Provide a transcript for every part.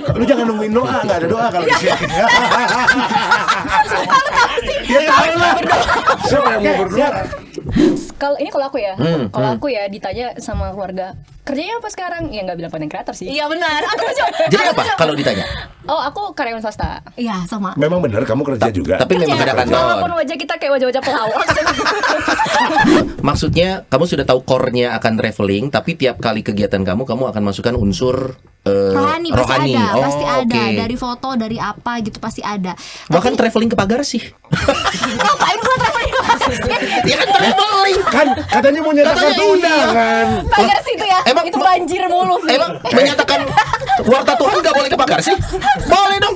Lu jangan nungguin doa, nggak ada doa kalau di sini. Ya tahu lah. Siapa yang mau berdoa? Kalau aku ya, kalau aku ya ditanya sama keluarga, kerjanya apa sekarang? Ya nggak bilang content creator sih. Iya benar. Jadi apa kalau ditanya? Oh, aku karyawan swasta. Iya sama. Memang benar kamu kerja juga. Tapi memang ada kantor. Walaupun wajah kita kayak wajah-wajah pelawak. Maksudnya kamu sudah tahu core-nya akan traveling, tapi tiap kali kegiatan kamu akan masukkan unsur Rohani pasti ada, Oh, pasti ada. oke. Dari foto, dari apa gitu pasti ada. Bahkan traveling ke pagar sih. Ngapain gua traveling? Ya kan traveling. Kan katanya mau nyatakan Katanya undangan. Pagar situ ya. Emang- itu banjir mulu, Vi. Emang menyatakan warta Tuhan nggak boleh ke pagar sih? Boleh dong.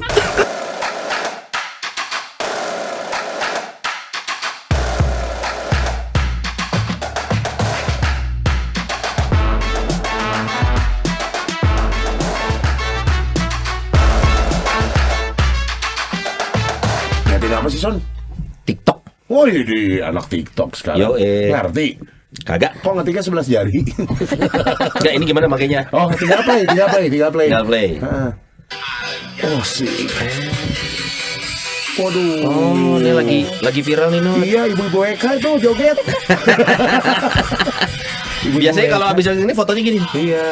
Ngertiin apa sih, Son? TikTok. Wah, ini anak TikTok sekarang. Ngerti? Kagak. Kok ngetiknya 11 jari? Enggak, ini gimana makanya? Oh, tinggal play. Tinggal play. Heeh. Oh, sih. Waduh. Oh, ini lagi viral nih, Nur. Iya, ibu-ibu Eka itu joget. Ibu-ibu Biasanya Eka. kalau habis yang ini fotonya gini. Iya.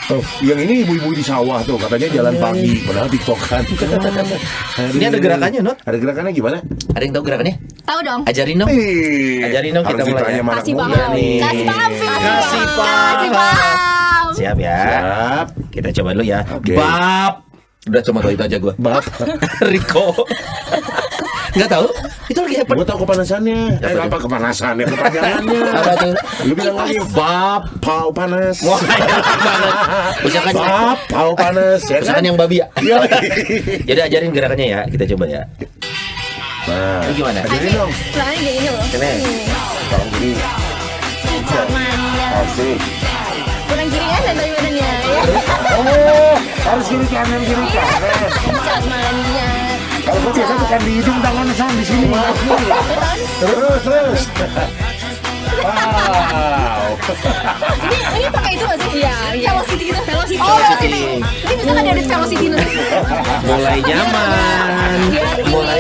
Oh, yang ini ibu-ibu di sawah tuh katanya jalan pagi, padahal tiktokan. Ini ada gerakannya, Nur. Ada gerakannya gimana? Ada yang tahu gerakannya? Tahu dong. Ajarin dong. Ajarin dong, kita Harus mulai ditanya ya. sama anak Kasih muda paham. nih. Kasih paham, Phil. Kasih paham. Kasih paham. Siap ya. Siap. Kita coba dulu ya. Oke. Bab. Udah cuma tahu itu aja gue. Bab. Riko. Nggak tahu? Itu lagi apa? Gue tahu kepanasannya. Apa kepanasannya? Kepanjangannya. Apa tuh? Lu bilang lagi bab pau panas. Wah, enak banget. Usahakan Bab pau panas. Ya usahakan kan? yang babi ya. Iya. Jadi ajarin gerakannya ya. Kita coba ya. Nah, Ini gimana? ajarin dong. Celana kayak gini loh. Sini. Tolong gini. Asik. Kurang kiri kan dari badannya ya. Oh, harus kiri kanan kiri kanan. Cat mania. Kalau gue biasa tekan di hidung tangan sang di sini. Terus. Wow. Ini pakai itu nggak sih? Iya. Velocity gitu. Velocity. Oh, Velocity. Ini bisa nggak dari Velocity nanti? Mulai nyaman. Mulai.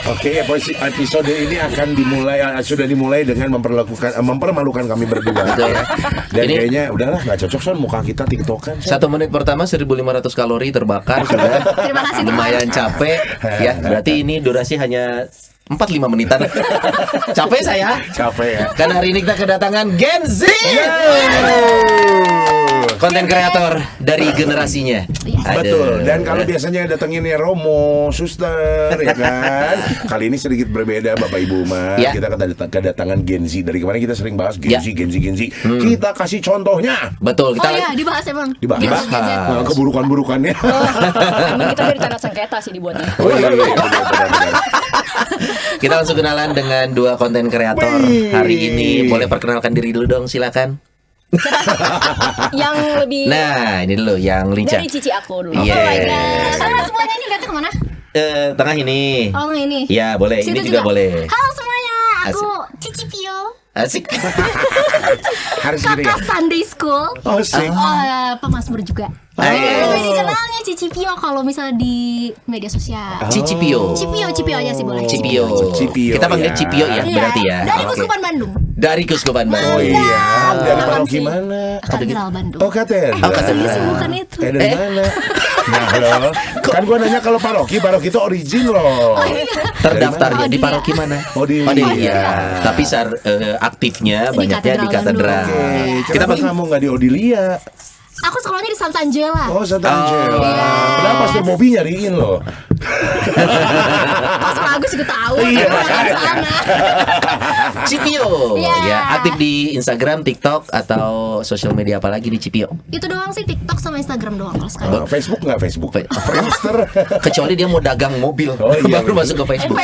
Oke, episode ini akan sudah dimulai dengan mempermalukan kami berdua. Ya. Dan Ini- kayaknya udahlah nggak cocok Son muka kita tiktokan. Son. 1 menit pertama 1.500 kalori terbakar sudah. Terima kasih, Tuhan. Lumayan capek. Ya, berarti ini durasi hanya 4-5 menitan. Capek saya. Capek ya. Karena hari ini kita kedatangan Gen Z. Konten kreator dari generasinya. Betul. Dan kalau biasanya datanginnya Romo, Suster, ya kan. Kali ini sedikit berbeda Bapak Ibu mah. Ya. Kita kedatangan Gen Z. Dari kemarin kita sering bahas Gen Ya. Z. Kita kasih contohnya. Betul, Oh kita iya, dibahas emang. Dibahas. Gen Z, Gen Z. Nah, keburukan-burukannya. Emang kita dari tanda sengketa sih dibuatnya. Oh iya, benar. kita langsung kenalan dengan 2 konten kreator Wih. hari ini. Boleh perkenalkan diri dulu dong, silakan. Yang lebih Nah, ini dulu yang lincah. dari cici aku dulu. Yes. Oh my god. Halo semuanya, ini lihatnya kemana? Tengah ini. Oh ini. Ya, boleh. Situ Ini juga boleh. Halo semuanya, aku Cici Pio. Asik. Harus gini ya. Kakak Sunday School. Oh, sih. Pemasmur juga. Ayo. Lebih dikenalnya Cici Pio kalau misalnya di media sosial. Cipio. Cipio aja sih boleh. Cipio. Cipio, Kita panggil ya. Cipio ya, Iya, berarti ya. Dari Oke. Kuskupan Bandung. Dari Kuskupan Oh Bandung. iya. Dari Apaan paroki sih? mana? Katedral Bandung. Oh, katedral. Oh, katedral. Iya sih, bukan itu. Dari mana? Nah, loh. Kan gua nanya kalau paroki itu origin loh. Terdaftarnya Oh, di dia. paroki mana? Oh, di- iya. Tapi aktifnya Di banyaknya di katedral. Katedral Bandung. Kita Kita kenapa kamu nggak di Odilia? Aku sekolahnya di Sant'Angela. Oh, Santa Angela. iya. Kenapa Pastor Bobby nyariin loh? Pastor Agus juga tahu. Iya, Aku orang sana. Cipio. Iya. Ya, aktif di Instagram, TikTok atau sosial media apa lagi di Cipio? Itu doang sih, TikTok sama Instagram doang kalau sekarang. Facebook nggak Facebook? Friendster. Kecuali dia mau dagang mobil, Oh, iya, baru betul. masuk ke Facebook.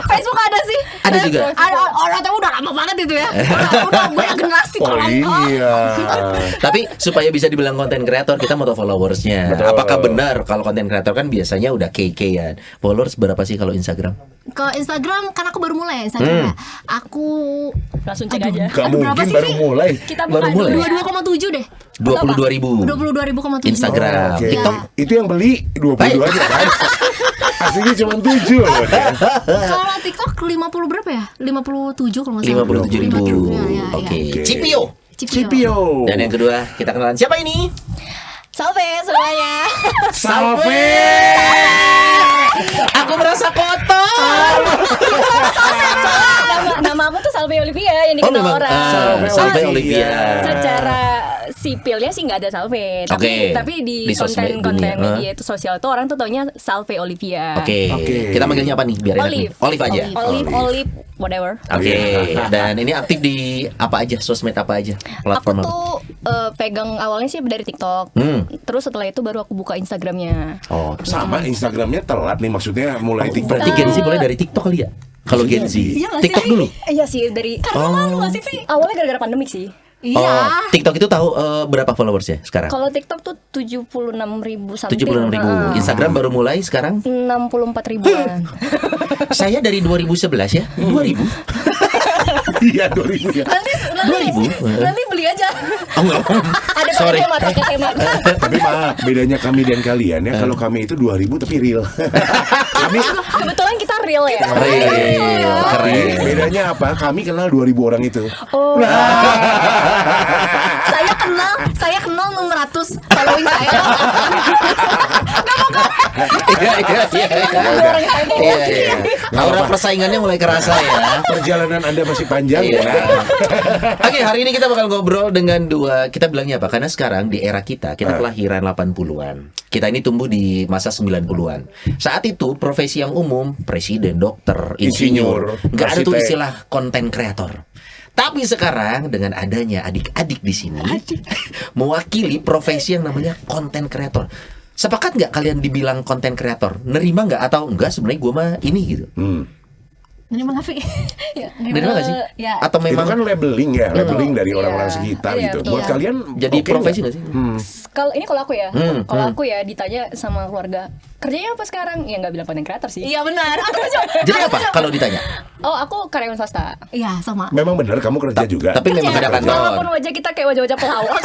Facebook ada sih. Ada juga? Ada orang tahu udah lama banget itu ya. Udah banyak generasi Oh kalau iya. Tapi supaya bisa dibilang konten kreator, kita mau tahu followersnya. Betul. Apakah benar kalau konten kreator kan biasanya udah KK ya? followers berapa sih kalau Instagram? Ke Instagram karena aku baru mulai ya Instagram. Aku Langsung cek aja. Gak berapa mungkin sih, baru Vi? mulai. Kita Baru buka mulai. dulu ya. 22,7 deh. 22.000 22.000,7 Instagram. Oke. TikTok Itu yang beli 22 aja kan. Aslinya cuma 7 loh. Kalau TikTok 50 berapa ya? 57 kalau nggak salah. 57.000. Ya, ya, ya. Oke. Oke. Cipio. Cipio. Dan yang kedua kita kenalan siapa ini? Salve semuanya. Salve. Aku merasa kotor. Nama aku tuh Salve Olivia yang dikenal memang. orang. Salve Olivia. Olivia. Secara sipilnya sih nggak ada Salve, Oke. tapi di Di sosmed konten dunia. media itu sosial tuh orang tuh taunya Salve Olivia. Oke. Oke. Kita manggilnya apa nih biar enak nih? Olive. Olive aja. Olive, whatever. Oke. Iya. Dan ini aktif di apa aja? Sosmed apa aja? Aku Platform apa? tuh pegang awalnya sih dari TikTok. Terus setelah itu baru aku buka Instagramnya. Oh, Sama Instagramnya telat nih, maksudnya mulai TikTok. berarti Gen Z mulai dari TikTok kali ya? Kalau Gen Z, Iya nggak sih? TikTok dulu. Iya sih dari Karena malu nggak sih, Vi? awalnya gara-gara pandemik sih. Iya. Oh, TikTok itu tahu berapa followersnya sekarang? Kalau TikTok tuh 76.000 something. 76.000. Instagram baru mulai sekarang. 64 ribuan. Saya dari 2011 ya. 2000. Iya 2000 ya. Nanti beli aja. Oh enggak. Ada Sorry. pakai hemat. Tapi maaf, bedanya kami dan kalian ya. Kalau kami itu 2000 tapi real. Kami Kebetulan kita real ya. Keren. Keren. bedanya apa? Kami kenal 2000 orang itu. Oh. saya kenal 600 following saya. Iya iya iya. Iya iya. Aura persaingannya mulai kerasa ya. Perjalanan Anda masih panjang Iya. ya. Oke, hari ini kita bakal ngobrol dengan dua, kita bilangnya apa? Karena sekarang di era kita kelahiran 80-an. Kita ini tumbuh di masa 90-an. Saat itu profesi yang umum, presiden, dokter, insinyur, Insinyur, nggak ada tuh arsitek. istilah konten kreator. Tapi sekarang dengan adanya adik-adik di sini mewakili profesi yang namanya konten kreator. Sepakat nggak kalian dibilang konten kreator? Nerima nggak atau enggak sebenarnya gue mah ini gitu? Ini mah Vi. Ya, Nerima nggak sih? Ya. Atau Itu memang kan labeling ya, labeling dari Iya. orang-orang sekitar Iya, gitu. betul. Buat Iya. kalian jadi oke profesi nggak? nggak sih? Kalau ini kalau aku ya, kalau aku ya ditanya sama keluarga, kerjanya apa sekarang? Ya nggak bilang konten kreator sih. Iya benar. Jadi apa kalau ditanya? Oh, aku karyawan swasta. Iya sama. Memang benar kamu kerja juga. Tapi memang ada kantor. Walaupun wajah kita kayak wajah-wajah pelawak,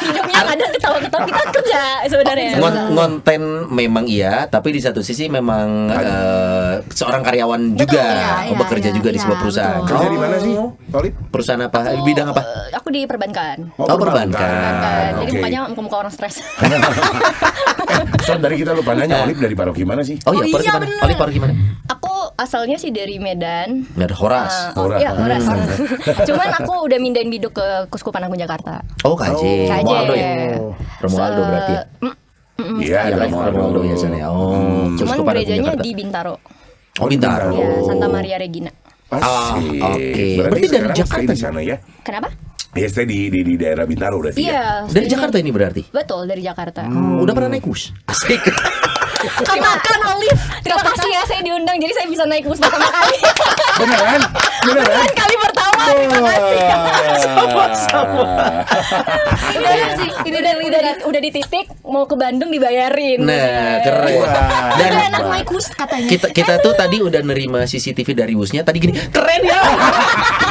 hidupnya ada ketawa-ketawa, kita kerja sebenarnya. Ngonten memang iya, tapi di satu sisi memang seorang karyawan juga, iya, bekerja iya, juga di iya, sebuah perusahaan. betul. Kerja di mana sih, Olip? Perusahaan apa? Bidang apa? Aku di perbankan. Oh, perbankan. Jadi Oke. mukanya muka-muka orang stres. Son, dari kita lupa nanya, Olip dari paroki mana sih? Oh iya, Oh, Paru iya, gimana? bener. Oli Paru gimana? Aku asalnya sih dari Medan. Dari Horas. Horas. Iya, Horas. Cuman aku udah mindahin biduk ke Kuskupan Agung Jakarta. Oh, KJ. KJ. Romualdo ya? Romualdo berarti ya? Iya, Iya, ada Romualdo biasanya. Oh, Cuman Kuskupan Agung gerejanya Jakarta. di Bintaro. Oh, Bintaro. Ya, Santa Maria Regina. Asik. Oke. Berarti Berarti dari sekarang Jakarta stay di sana ya? Kenapa? Ya, stay di daerah Bintaro berarti ya? Iya. Dari stay-nya- Jakarta ini berarti? Betul, dari Jakarta. Udah pernah naik bus? Asik. Makan Olive. Terima kasih ya saya diundang, jadi saya bisa naik bus pertama kali. Beneran? Beneran? Kali pertama, terima kasih. Udah di titik mau ke Bandung dibayarin. Nah, keren. Wah. Dan Itu enak naik bus katanya. kita tuh tadi udah nerima CCTV dari busnya. Tadi gini, keren ya.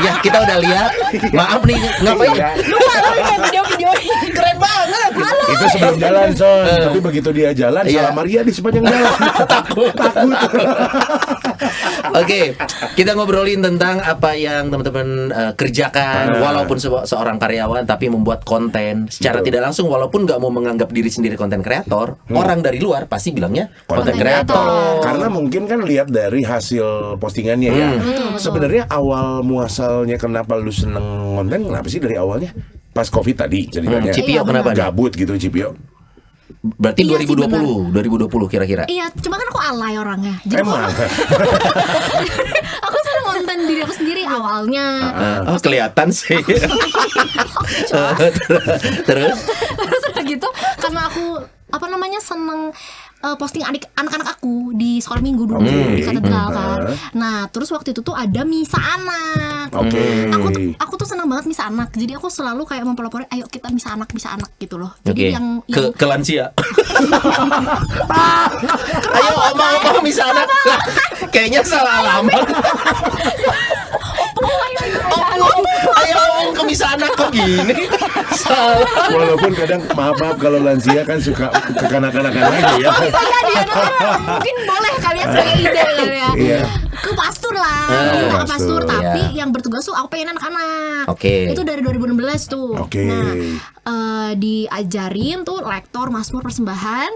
Ya, kita udah lihat. Maaf nih, ngapain? Iya. Lupa lagi kayak video-video. Keren banget. Itu sebelum jalan, Son. Tapi begitu dia jalan, Iya. salah Maria di sepanjang jalan. Takut. Oke, kita ngobrolin tentang apa yang teman-teman kerjakan, walaupun seorang karyawan tapi membuat konten secara Betul. tidak langsung, walaupun nggak mau menganggap diri sendiri konten kreator, orang dari luar pasti bilangnya konten Konten kreator. Karena mungkin kan lihat dari hasil postingannya ya. Sebenarnya awal muasalnya kenapa lu seneng konten, kenapa sih dari awalnya? Pas Covid tadi ceritanya. Cipio Iya, kenapa nih? Gabut gitu Cipio. Berarti Iya sih, 2020 kira-kira. Iya, cuma kan aku alay orangnya. Jadi Emang. aku seneng konten diri aku sendiri awalnya. Oh, kelihatan sih. Terus Terus udah gitu karena aku apa namanya seneng posting anak-anak aku di sekolah minggu dulu di katedral kan. Nah terus waktu itu tuh ada misa anak. Aku tuh senang banget misa anak. Jadi aku selalu kayak mempelopori, ayo kita misa anak gitu loh. Jadi yang ke lansia. Ayo omong misa anak. Kayaknya salah alamat. Ayo omong ke misa anak kok gini. Salah. Walaupun kadang maaf kalau lansia kan suka kekanak-kanakan lagi ya. Bisa jadi mungkin boleh kalian sebagai ide kan ya. Iya. Ke pastor lah, minta ke pastor. Tapi yang bertugas tuh aku pengen anak-anak. Itu dari 2016 tuh. Nah, diajarin tuh lektor, mazmur, persembahan.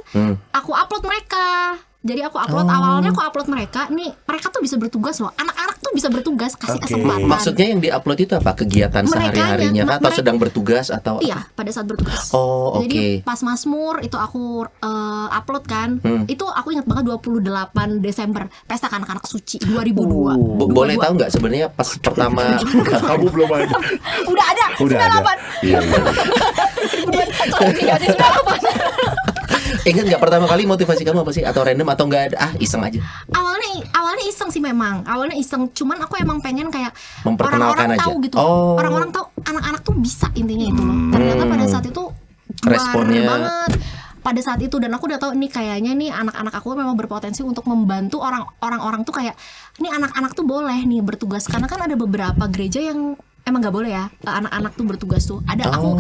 Aku upload mereka. Jadi awalnya aku upload mereka. Nih mereka tuh bisa bertugas loh. Anak-anak tuh bisa bertugas, kasih kesempatan. Maksudnya yang diupload itu apa? Kegiatan sehari-harinya atau sedang bertugas atau? Iya, pada saat bertugas. Jadi pas mazmur itu aku upload kan. Itu aku ingat banget 28 Desember, pesta anak-anak suci 2002. Boleh tahu nggak sebenarnya pas pertama kamu belum ada? Udah ada. 98. Iya. Ingat nggak pertama kali motivasi kamu apa sih? Atau random atau nggak ada? Iseng aja. Awalnya iseng sih memang. Awalnya iseng. Cuman aku emang pengen kayak memperkenalkan orang-orang aja. tahu gitu. Orang-orang tahu anak-anak tuh bisa, intinya itu loh. Ternyata pada saat itu responnya banget. Pada saat itu, dan aku udah tahu nih kayaknya nih anak-anak aku memang berpotensi untuk membantu orang-orang tuh kayak nih anak-anak tuh boleh nih bertugas, karena kan ada beberapa gereja yang emang nggak boleh ya anak-anak tuh bertugas tuh. Ada aku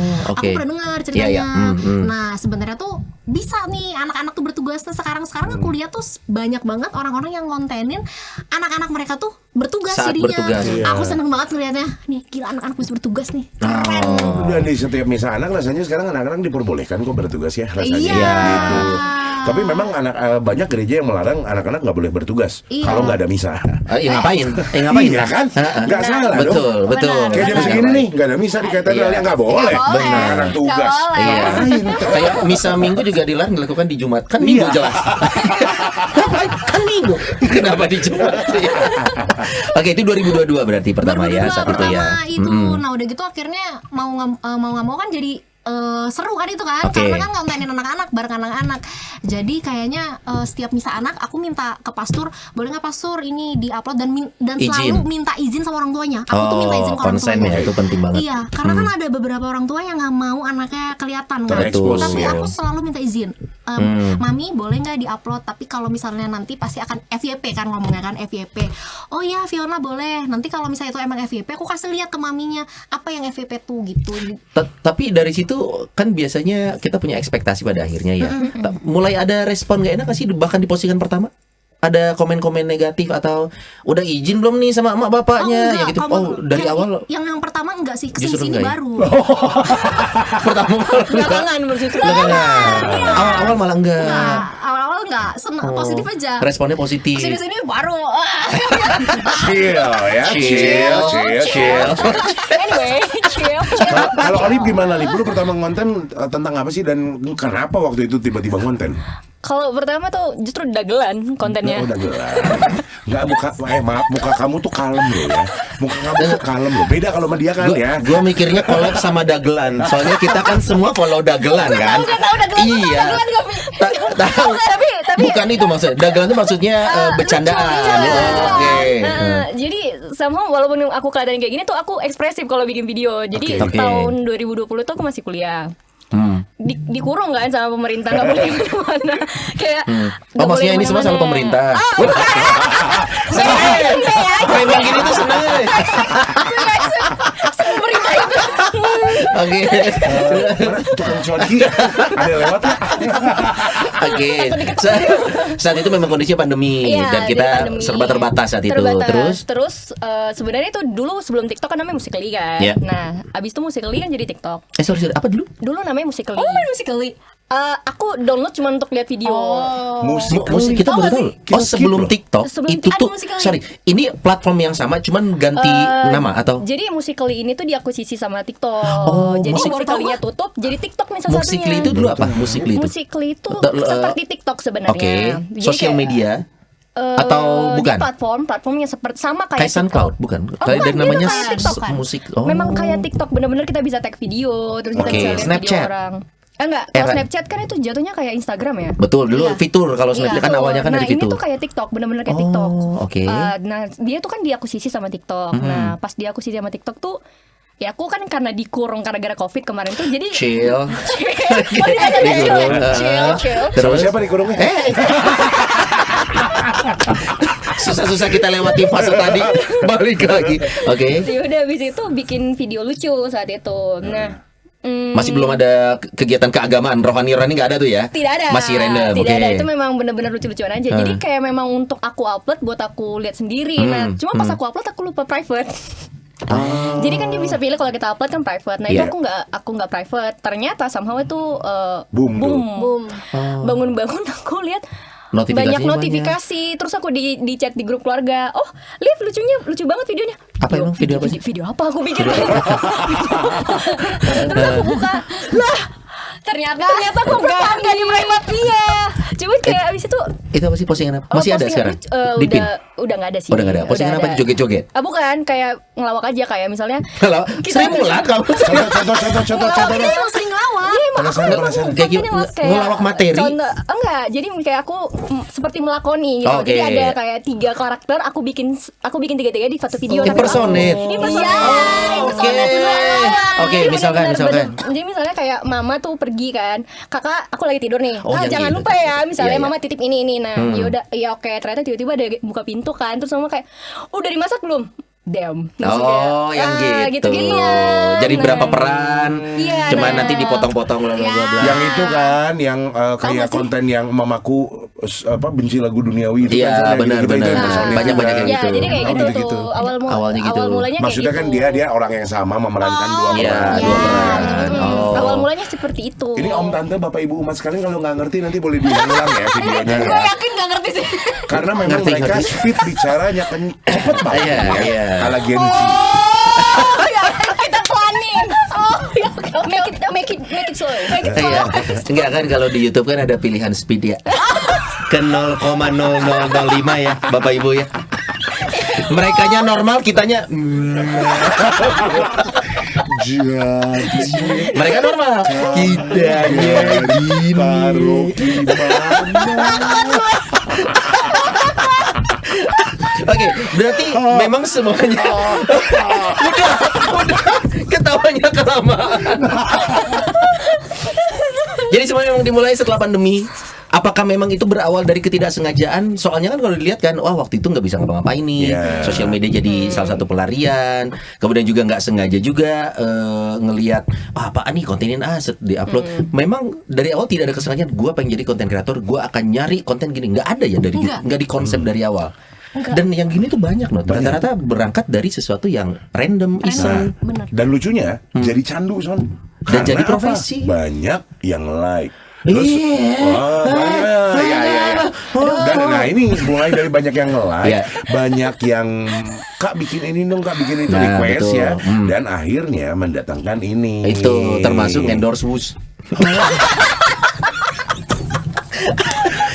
pernah dengar ceritanya. Nah sebenarnya tuh bisa nih anak-anak tuh bertugas. Nah sekarang aku lihat tuh banyak banget orang-orang yang ngontenin anak-anak mereka tuh bertugas saat jadinya. Bertugas. Aku seneng banget ngeliatnya. Nih gila anak-anak bisa bertugas nih. Keren. Dan di setiap misa anak rasanya sekarang anak-anak diperbolehkan kok bertugas ya rasanya. Iya. Gitu. Tapi memang banyak gereja yang melarang anak-anak nggak boleh bertugas kalau nggak ada misa. Ngapain? Iya kan? Nggak salah dong. Betul. Kayak jam segini nih nggak ada misa di katedral ya nggak boleh. Benar. Anak tugas. Kayak misa minggu juga dilakukan di Jumat. Kan minggu jelas. Kan minggu. Kenapa di Jumat? Oke, itu 2022 berarti pertama ya saat itu ya. Nah udah gitu akhirnya mau nggak mau kan jadi seru kan itu kan, karena kan ngontenin anak-anak bareng anak-anak. Jadi kayaknya setiap misa anak aku minta ke pastor, boleh nggak pastor ini diupload dan selalu minta izin sama orang tuanya. Aku tuh minta izin ke orang tuanya. Ya, itu penting banget. Iya, karena kan ada beberapa orang tua yang nggak mau anaknya kelihatan kan. Tapi aku selalu minta izin. Mami boleh nggak diupload? Tapi kalau misalnya nanti pasti akan FYP kan ngomongnya kan, FYP. Oh ya Fiona boleh. Nanti kalau misalnya itu emang FYP, aku kasih lihat ke maminya apa yang FYP tuh gitu. Tapi dari situ kan biasanya kita punya ekspektasi pada akhirnya ya. Mulai ada respon gak enak gak sih bahkan di postingan pertama? Ada komen-komen negatif atau udah izin belum nih sama emak bapaknya? Gitu. Dari awal. Yang pertama enggak sih, kesini baru. Pertama belakangan bersyukur. Awal-awal malah enggak. Awal-awal enggak, positif aja. Responnya positif. Kesini baru. Chill. Anyway, chill. Kalau Alif gimana Alif? Lu pertama ngonten tentang apa sih dan kenapa waktu itu tiba-tiba ngonten? Kalau pertama tuh justru dagelan kontennya. Dagelan. Enggak muka kamu tuh kalem loh ya. Muka kamu tuh kalem loh. Beda kalau sama dia kan ya. Gua mikirnya collab sama dagelan. Soalnya kita kan semua follow dagelan kan. Iya. Tahu. Tapi bukan itu maksudnya. Dagelan itu maksudnya bercandaan. Jadi somehow walaupun aku kelihatan kayak gini tuh aku ekspresif kalau bikin video. Jadi tahun 2020 tuh aku masih kuliah. Dikurung kan sama pemerintah, nggak boleh kemana-mana. Kayak maksudnya ini semua salah pemerintah. Seneng yang gini tuh seneng. Pemerintah itu. Oke. Tukang cuanki ada lewat ya. Oke. Saat itu memang kondisinya pandemi dan kita serba terbatas saat itu. Terus sebenarnya itu dulu sebelum TikTok kan namanya Musical.ly kan. Nah, abis itu Musical.ly kan jadi TikTok. Sorry, apa dulu? Dulu namanya Musical.ly. Oh, Musical.ly. Aku download cuma untuk lihat video. Musik kita baru tahu. Sebelum TikTok itu tuh sorry, ini platform yang sama cuman ganti nama atau? Jadi Musical.ly ini tuh diakuisisi sama TikTok. Jadi Musical.ly-nya tutup, jadi TikTok nih salah satunya. Musical.ly itu dulu apa? Musical.ly itu seperti TikTok sebenarnya. Sosial media. Atau bukan? Platformnya seperti sama kayak SoundCloud, bukan? Kayak namanya TikTok kan? musik. Memang kayak TikTok, benar-benar kita bisa tag video, terus kita bisa lihat video orang. Enggak, kalau Era. Snapchat kan itu jatuhnya kayak Instagram ya. Betul, dulu Iya. fitur kalau Snapchat kan Betul. awalnya kan nah, dari ini fitur. tuh kayak TikTok, bener-bener kayak Oh, TikTok. oke. Nah, dia tuh kan diakuisisi sama TikTok. Nah, pas diakuisisi sama TikTok tuh, ya aku kan karena dikurung gara-gara COVID kemarin tuh, jadi Chill. Oh, di Dikurung. chill. Sama Terus siapa dikurungnya? susah-susah kita lewati fase tadi, balik lagi. Oke. Ya udah habis itu bikin video lucu saat itu. Nah, Masih belum ada kegiatan keagamaan, rohani-rohani nggak ada tuh ya? tidak ada. Masih random. Tidak Oke. ada. Itu memang benar-benar lucu-lucuan aja. Jadi kayak memang untuk aku upload buat aku lihat sendiri. Nah, cuma pas aku upload aku lupa private. Jadi kan dia bisa pilih kalau kita upload kan private. Nah, itu Yeah. aku nggak private. Ternyata somehow itu Boom tuh. boom. Bangun-bangun aku lihat Notifikasinya banyak notifikasi. Terus aku di chat di grup keluarga. Oh, Liv lucu banget videonya. Apa emang? Video apa sih? Video apa aku pikir. Terus aku buka. Lah, ternyata aku nggak di private dia. Cuma kayak abis itu Itu apa sih postingan apa? Masih ada postingan sekarang? lucu, Di pin? udah nggak ada sih. Udah nggak ada. Postingan Udah apa? ada. Joget-joget? Bukan, kayak ngelawak aja kayak misalnya. Halo, Sri Mulat kamu. Contoh. Dia emang sering ngelawak. Iya, emang Penasaran, aku penasaran. Kayak kontennya ngelawak materi? Contoh, enggak, jadi kayak aku seperti melakoni gitu. Oke. Jadi ada kayak 3 karakter, aku bikin 3-3 di satu video. tapi Impersonate. aku- Impersonate. Oh, oke. Oke, Jadi misalkan. Jadi misalnya kayak mama tuh pergi kan, kakak aku lagi tidur nih. Oh, yang Jangan gitu. lupa ya, misalnya Iya, iya. mama titip ini. Nah, yaudah, ya oke. Ternyata tiba-tiba ada buka pintu kan, terus mama kayak, udah dimasak belum? Damn. Oh, yang gitu. Jadi Nah, berapa peran? Iya, Cuma nah. nanti dipotong-potong bla bla bla bla. Yang itu kan, yang kayak nggak sih? konten yang mamaku benci lagu duniawi itu Iya, kan. benar. Banyak-banyak kayak Ya, gitu. jadi kayak Oh, gitu gitu-gitu. tuh. Awalnya gitu. Awal mulanya Maksudnya kayak kan gitu. dia orang yang sama memerankan dua Iya, peran. dua peran. Hmm, Oh. Awal mulanya seperti itu. Ini om tante bapak ibu umat sekalian kalau nggak ngerti nanti boleh diulang ya videonya ya. Gue yakin gak ngerti sih. Karena memang Ngerti, mereka ngerti. speed bicaranya kan cepet banget. Iya, iya. Ala Gen Z. Oh ya, kita planning. Oh ya, oke. Make it slow. Make it slow. Iya. Enggak kan kalau di YouTube kan ada pilihan speed ya. Ke 0,0005 ya, Bapak Ibu ya. Merekanya normal, kitanya Jadi mereka normal. Kitanya taruh Oke, berarti memang semuanya udah ketawanya kelamaan. Jadi semuanya memang dimulai setelah pandemi. Apakah memang itu berawal dari ketidaksengajaan? Soalnya kan kalau dilihat kan, wah waktu itu nggak bisa ngapa-ngapain nih. Yeah. Sosial media jadi salah satu pelarian. Kemudian juga nggak sengaja juga ngelihat, apaan nih kontenin di-upload. Memang dari awal tidak ada kesengajaan. Gue pengen jadi konten kreator, gue akan nyari konten gini. Nggak ada ya dari nggak di konsep dari awal. Dan yang gini tuh banyak loh. Rata-rata berangkat dari sesuatu yang random, iseng. Dan lucunya jadi candu Son. Dan Karena jadi apa? profesi. Banyak yang like. Terus Iya. banyak. Ya. Dan nah ini mulai dari banyak yang like, Iya. banyak yang Kak bikin ini dong, Kak bikin itu Nah, request betul. ya. Dan akhirnya mendatangkan ini. Itu termasuk endorse Wus.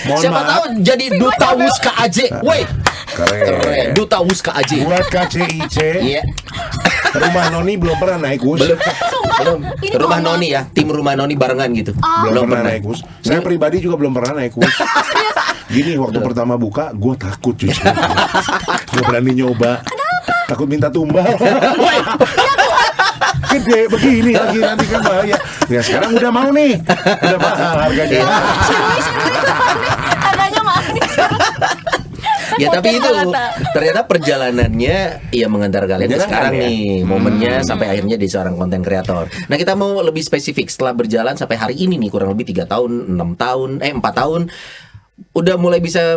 Mohon Siapa maaf. tahu jadi duta Wus KAJ. Woi, Keren. duta Wus KAJ. Buat KCIC, Iya. rumah Noni belum pernah naik Wus. Belum. Rumah Noni ya, tim rumah Noni barengan gitu. Belum pernah naik Wus. Saya pribadi juga belum pernah naik Wus. Gini waktu pertama buka, gue takut jujur. Gue berani nyoba. Takut minta tumbal. Gede begini lagi nanti kan bahaya. Ya sekarang udah mau nih. Udah mahal harganya. Harganya mahal nih. Ya tapi itu ternyata perjalanannya ya mengantar kalian ke Menyenangkan sekarang ya? nih momennya sampai akhirnya di seorang konten kreator. Nah kita mau lebih spesifik setelah berjalan sampai hari ini nih kurang lebih 3 tahun, 6 tahun, 4 tahun udah mulai bisa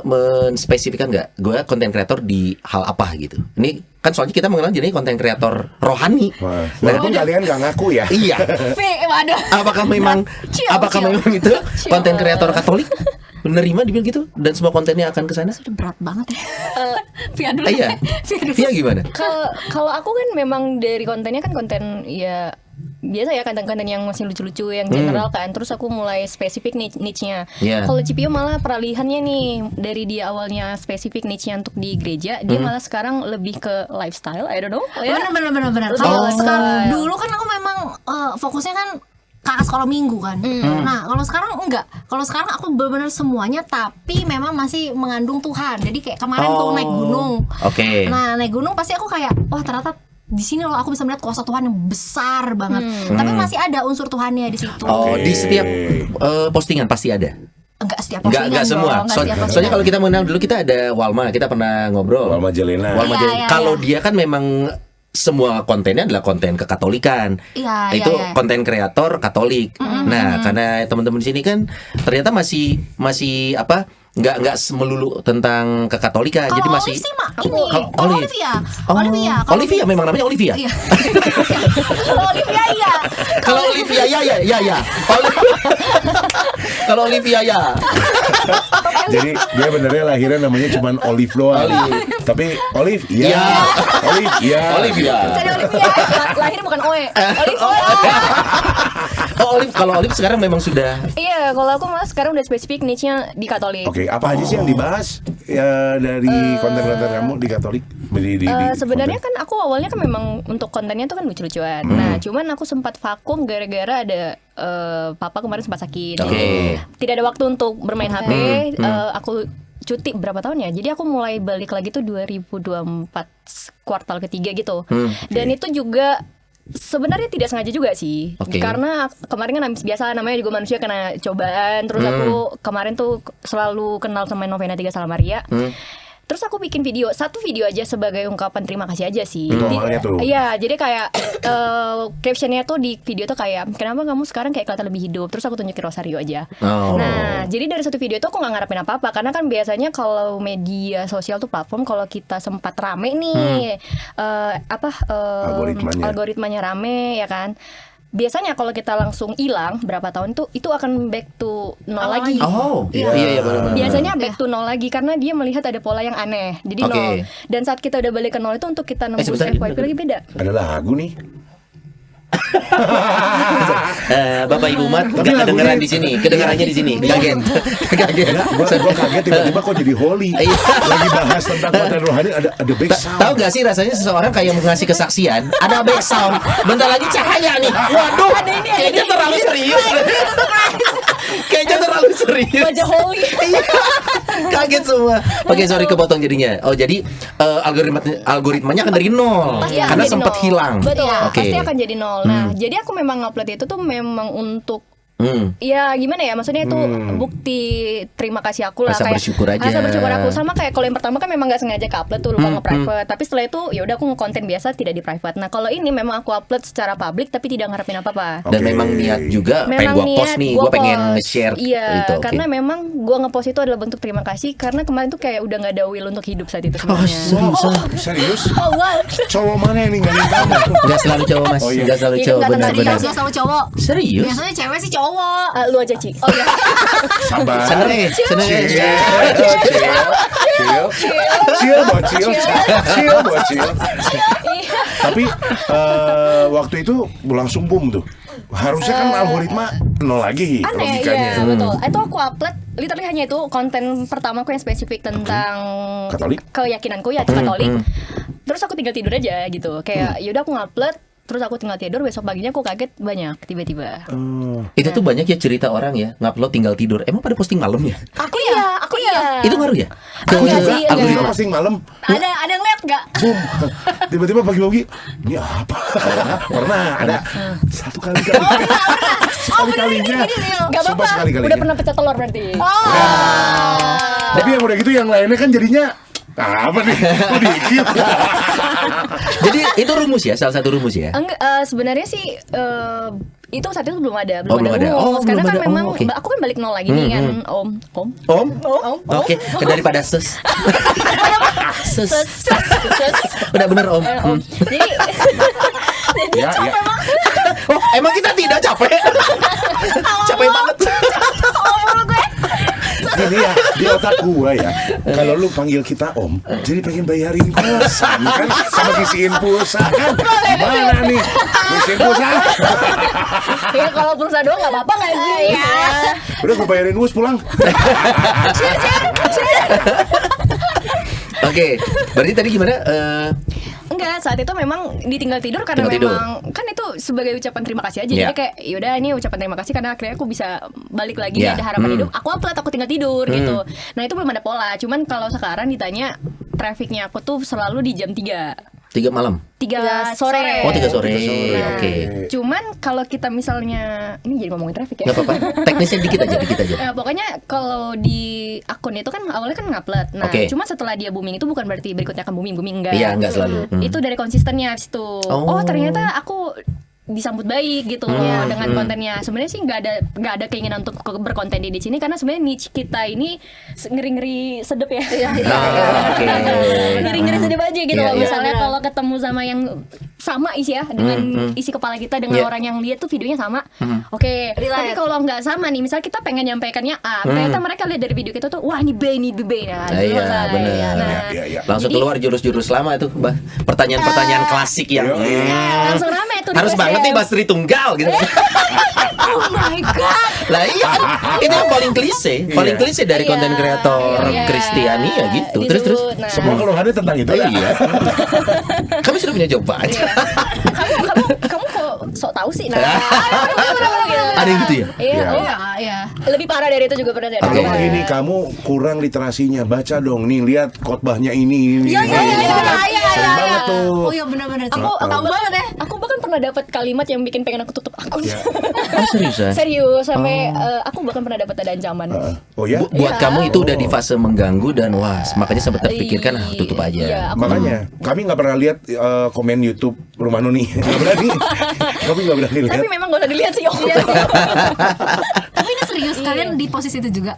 menspesifikkan nggak gue konten kreator di hal apa gitu. Ini kan soalnya kita mengenal jadi konten kreator rohani. Wah, walaupun kalian gak ngaku ya. Iya. Waduh. Apakah memang itu konten kreator Katolik menerima dibilang gitu dan semua kontennya akan ke sana? Udah berat banget ya. Via dulu. Iya. Via gimana? Kalau aku kan memang dari kontennya kan konten ya biasa ya, konten-konten yang masih lucu-lucu yang general kan. Terus aku mulai spesifik niche-nya. Yeah. Kalau Cipio malah peralihannya nih, dari dia awalnya spesifik niche-nya untuk di gereja, dia malah sekarang lebih ke lifestyle. I don't know. Ya. Bener. Lebih Kalau lifestyle. dulu kan aku memang fokusnya kan kakak sekolah minggu kan. Nah kalau sekarang enggak, kalau sekarang aku benar-benar semuanya, tapi memang masih mengandung Tuhan. Jadi kayak kemarin tuh naik gunung. Nah naik gunung pasti aku kayak wah ternyata di sini loh aku bisa melihat kuasa Tuhan yang besar banget. Tapi masih ada unsur Tuhannya di situ. Di setiap postingan pasti ada. Enggak setiap postingan. Enggak semua. Soalnya kalau kita mengenal dulu kita ada Walma, kita pernah ngobrol. Walma Jelena. Kalau dia kan memang semua kontennya adalah konten kekatolikan. Itu konten kreator Katolik. Nah, karena teman-teman di sini kan ternyata masih apa? Nggak melulu tentang kekatolikan. Jadi masih Olivia memang namanya Olivia. Kalau Olivia iya. Kalau Olivia ya. Kalau Olivia ya. Jadi dia benernya lahirnya namanya cuma Olive doang. Tapi Olive iya. Olive iya. Olivia. Jadi Olivia lahir bukan Oe. Olive. Olive, kalau Olive sekarang memang sudah. Iya, kalau aku malah sekarang udah spesifik niche-nya di Katolik. Oke, apa aja sih yang dibahas ya dari konten-konten kamu di Katolik? Sebenarnya kan aku awalnya kan memang untuk kontennya tuh kan lucu-lucuan. Nah, cuman aku sempat vakum gara-gara ada papa kemarin sempat sakit. Tidak ada waktu untuk bermain HP. Aku cuti berapa tahun ya? Jadi aku mulai balik lagi tuh 2024 kuartal ketiga gitu. Dan itu juga sebenarnya tidak sengaja juga sih, karena kemarin kan habis biasa namanya juga manusia kena cobaan. Terus aku kemarin tuh selalu kenal sama Novena 3 Salah Maria. Terus aku bikin satu video aja sebagai ungkapan terima kasih aja sih. Iya, jadi kayak captionnya tuh di video tuh kayak kenapa kamu sekarang kayak kelihatan lebih hidup. Terus aku tunjukin rosario aja. Nah, jadi dari satu video itu aku nggak ngarepin apa-apa, karena kan biasanya kalau media sosial tuh platform kalau kita sempat rame nih, algoritmanya rame ya kan. Biasanya kalau kita langsung hilang berapa tahun tuh itu akan back to nol lagi. Iya benar. Biasanya back to nol lagi karena dia melihat ada pola yang aneh. Jadi nol. Dan saat kita udah balik ke nol itu untuk kita nembus FYP lagi beda. Ada lagu nih. Bapak Ibu Umat nggak kedengeran di sini, kedengarannya di sini. Kaget. Gua kaget tiba-tiba kok jadi holy. Lagi bahas tentang konten rohani ada back sound. Tahu nggak sih rasanya seseorang kayak mengasih kesaksian, ada back sound, bentar lagi cahaya nih. Waduh, kayaknya terlalu serius. Kayaknya terlalu serius. Wajah holy. Kaget semua. Oke, sorry kepotong jadinya. Oh, jadi algoritmanya akan dari nol karena sempat hilang. Betul. Pasti akan jadi nol. Nah, jadi aku memang upload itu tuh memang untuk ya gimana ya, maksudnya itu bukti terima kasih aku lah, rasa kayak bersyukur aja. rasa bersyukur aku. Sama kayak kalau yang pertama kan memang gak sengaja ke-upload tuh, lupa nge-private. Tapi setelah itu ya udah aku nge-konten biasa, tidak di-private. Nah, kalau ini memang aku upload secara publik tapi tidak ngarepin apa-apa. Dan memang niat juga pengen gua post nih, gua pengen nge-share gitu. Karena memang gua nge-post itu adalah bentuk terima kasih, karena kemarin tuh kayak udah gak ada will untuk hidup saat itu sebenarnya. Serius? Wow. Cowok mana yang ninggalin kamu? Enggak selalu cowok, Mas. Enggak selalu cowok, benar-benar. Biasanya selalu cowok. Serius? Biasanya cewek sih cowok. Lu aja, Ci. Oh iya. Sabar. Seneng. Chill, bocil. Tapi waktu itu langsung boom tuh. Harusnya kan algoritma nol lagi logikanya. Iya, betul. Itu aku upload literally hanya itu konten pertamaku yang spesifik tentang Katolik, keyakinanku ya Katolik. Terus aku tinggal tidur aja gitu. Kayak yaudah aku ngupload, terus aku tinggal tidur, besok paginya aku kaget banyak tiba-tiba. Itu tuh banyak ya cerita orang ya, ngupload tinggal tidur. Emang pada posting malam ya? Aku iya. Itu ngaruh ya? Enggak sih, algoritma posting malam. Ada yang lihat enggak? Boom. Tiba-tiba pagi-pagi ini apa? Pernah ada satu kali. Sekali-kalinya. Enggak apa-apa. Udah pernah pecah telur berarti. Tapi yang udah gitu yang lainnya kan jadinya apa nih? Kok dikit? Jadi itu rumus ya, salah satu rumus ya? Enggak, sebenarnya sih itu saat itu belum ada belum ada. rumus. Karena belum kan ada. memang aku kan balik nol lagi nih kan, Om. Oke, daripada ses. Udah bener Om. Jadi Ya. Oh, emang kita tidak capek? Capek banget. Ini ya di otak gua ya. Kalau lu panggil kita Om, jadi pengen bayarin kosan kan, sama kisiin pulsa kan. Gimana nih? Kisiin pulsa? ya kalau pulsa doang nggak apa-apa nggak sih? Ya. Udah gua bayarin bus pulang. Oke, berarti tadi gimana? Enggak, saat itu memang ditinggal tidur karena Tinggal memang kan itu sebagai ucapan terima kasih aja. Iya. Jadi kayak yaudah ini ucapan terima kasih karena akhirnya aku bisa balik lagi Iya. ada harapan hidup. Aku upload, aku tinggal tidur gitu. Nah itu belum ada pola. Cuman kalau sekarang ditanya trafficnya aku tuh selalu di jam 3 malam. 3 sore. Oh 3 sore. Nah, Oke. Cuman kalau kita misalnya ini jadi ngomongin traffic ya. Gak apa-apa. Teknisnya dikit aja. Nah, pokoknya kalau di akun itu kan awalnya kan ngupload. Nah, Oke. cuma setelah dia booming itu bukan berarti berikutnya akan booming enggak. Iya, enggak selalu. Itu dari konsistennya habis itu. Oh. Oh, ternyata aku disambut baik gitu loh dengan kontennya. Sebenarnya sih nggak ada keinginan untuk berkonten di sini karena sebenarnya niche kita ini ngeri-ngeri sedep ya. Oke. Ngeri-ngeri sedep aja gitu Iya, loh. iya. Misalnya kalau ketemu sama yang sama isi ya dengan isi kepala kita dengan Iya. orang yang lihat tuh videonya sama. Oke. Tapi kalau nggak sama nih, misal kita pengen nyampaikannya A, ternyata mereka lihat dari video kita tuh wah ini B nih, B. Nah, gitu Iya, lah. bener. Nah, Iya. Langsung jadi- keluar jurus-jurus lama itu, Mbak. Pertanyaan-pertanyaan klasik yang langsung rame tuh harus di banget DM. nih bahas Tritunggal gitu. Oh my god. Lah iya kan, itu yang paling klise dari Iya, konten kreator iya. Kristiani ya gitu. Disebut, Terus nah. Semua keluhannya tentang itu ya. iya. Kami sudah punya jawaban. kamu kok sok tahu sih? Nah, Ada yang gitu ya? Iya, oh, Iya. lebih parah dari itu juga pernah ada. Atau kayak gini, kamu kurang literasinya, baca dong nih, lihat khotbahnya ini. Iya. Sering banget tuh. Oh iya benar-benar sih. Aku Tahu banget ya. Aku bahkan pernah dapat kalimat yang bikin pengen aku tutup akun. Ya. Oh seriusan? Serius sampai aku bahkan pernah dapat ada ancaman. Oh ya? Buat Iya. kamu itu udah di fase mengganggu dan wah, makanya sempat terpikirkan tutup aja. Iya, aku Makanya kami nggak pernah lihat komen YouTube Rumah Nuni. Nggak berani. Kami nggak berani lihat. tapi memang gak usah dilihat sih Om. Tapi ini serius kalian di posisi itu juga?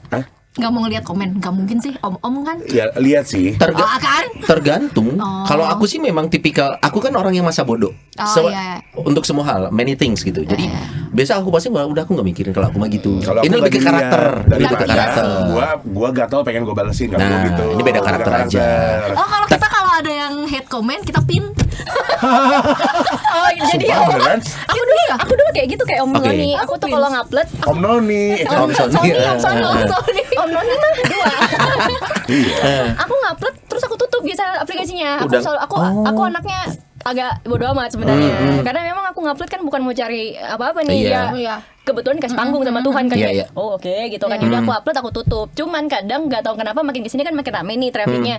Nggak mau ngeliat komen? Nggak mungkin sih. Om kan? Ya lihat sih. Kan? Tergantung. Oh. Kalau aku sih memang tipikal. Aku kan orang yang masa bodoh. Oh, iya. Untuk semua hal, many things gitu. Jadi biasa aku pasti udah aku nggak mikirin kalau aku mah gitu. Kalau Ini aku lebih ke lagi karakter, lihat lebih ke karakter. Gua gatel pengen gue balesin kalau Nah, gitu. ini beda karakter aja. Oh kalau ada yang hate comment kita pin. Oh, jadi Sumpah, beneran? aku dulu kayak gitu kayak Om Oke. Noni. Aku tuh kalau ngupload Om Noni. Om Sony. Om Noni mah dua. Iya. Aku ngupload terus aku tutup biasa aplikasinya. Udah. Aku anaknya agak bodo amat sebenarnya. Karena memang aku ngupload kan bukan mau cari apa-apa nih Iya. ya. Kebetulan dikasih panggung sama Tuhan kan Iya, kayak, iya. oh oke gitu kan. Udah aku upload aku tutup. Cuman kadang nggak tahu kenapa makin kesini kan makin rame nih trafficnya.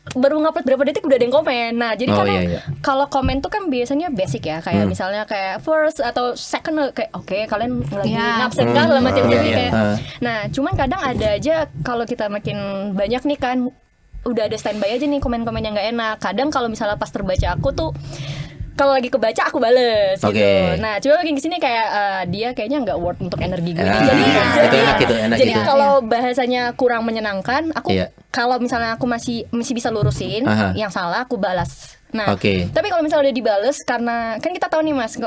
Baru ngupload berapa detik udah ada yang komen. Nah jadi Oh, karena iya. kalau komen tuh kan biasanya basic ya, kayak misalnya kayak first atau second kayak oke kalian lagi Iya. ngabsen kah lah macam Iya, jadi iya. kayak. Nah cuman kadang ada aja kalau kita makin banyak nih kan udah ada standby aja nih komen-komen yang nggak enak. Kadang kalau misalnya pas terbaca aku tuh kalau lagi kebaca aku bales Oke. gitu. Nah, cuma makin kesini kayak dia kayaknya nggak worth untuk energi gue. Ah, jadi itu enak gitu, enak jadi gitu. kalau bahasanya kurang menyenangkan, aku Iya. kalau misalnya aku masih bisa lurusin, Aha. yang salah aku balas. Nah, Oke. tapi kalau misalnya udah dibales karena kan kita tahu nih Mas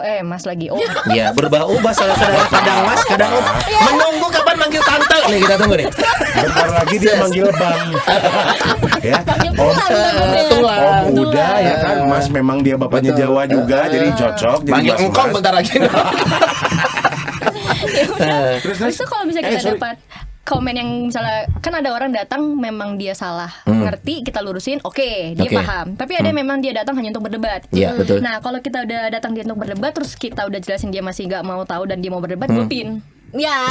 lagi. Oh, Iya, berbau saudara kadang Mas, kadang Om. Menunggu kapan manggil tante nih, kita tunggu nih. Bentar lagi dia manggil Bang. Ya. Om, Tulang. Om udah ya kan, Mas memang dia bapaknya Betul. Jawa juga, jadi cocok. Jadi Manggil Mas-mas. engkong bentar lagi. ya udah. Terus? Terus tuh kalau misalnya kita sorry. dapat komen yang misalnya kan ada orang datang memang dia salah ngerti kita lurusin oke, dia Oke. paham tapi ada memang dia datang hanya untuk berdebat. Iya, betul. Nah kalau kita udah datang dia untuk berdebat terus kita udah jelasin dia masih nggak mau tahu dan dia mau berdebat gue pin. Ya.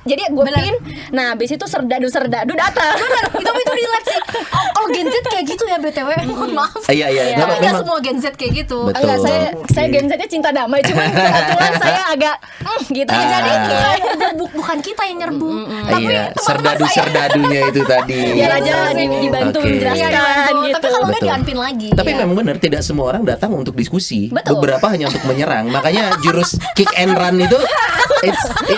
Jadi gue pin. Nah abis itu serdadu datang. Itu relate sih. Kalau Gen Z kayak gitu ya BTW. Mohon maaf. Iya. Iya. Tapi nggak Memang semua Gen Z kayak gitu. Betul. Enggak, saya Gen Z-nya cinta damai, cuman kebetulan saya agak gitu ya. Jadi kayak Bukan kita yang nyerbu. iya, serdadu-serdadunya itu tadi. biar aja dibantu Oke. menjelaskan gitu. Tapi kalau nggak Betul. dianpin lagi. Tapi ya. memang benar tidak semua orang datang untuk diskusi. Betul. Beberapa hanya untuk menyerang. Makanya jurus kick and run itu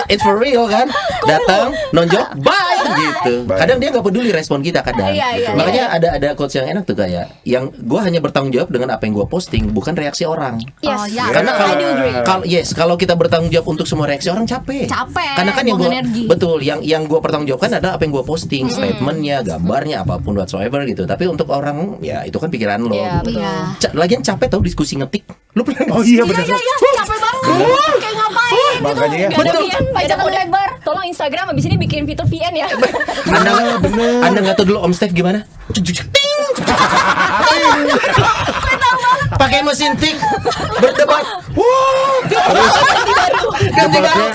it's for real kan. Datang, nonjok, bye gitu. Bye. Kadang dia nggak peduli respon kita kadang. Iya, Makanya ada quotes yang enak tuh kayak yang gue hanya bertanggung jawab dengan apa yang gue posting, bukan reaksi orang. Yes. Oh, ya. Karena I do agree. kalau kita bertanggung jawab untuk semua reaksi orang capek. Capek, Karena kan yang buang gua, energi. betul yang gue pertanggungjawabkan adalah apa yang gue posting, statementnya, gambarnya, apapun whatsoever gitu. Tapi untuk orang ya itu kan pikiran lo. Iya, gitu. betul. Iya. Lagian capek tau diskusi ngetik. Lu pernah nggak Oh sih? iya benar. Capek banget. Kayak ngapain Makanya ya. Gak ada Betul. VN, baca kode lebar. Tolong Instagram abis ini bikin fitur VN ya. Anda nggak tahu dulu Om Steve gimana? Ting. Pakai mesin tik berdebat. Ganti baru.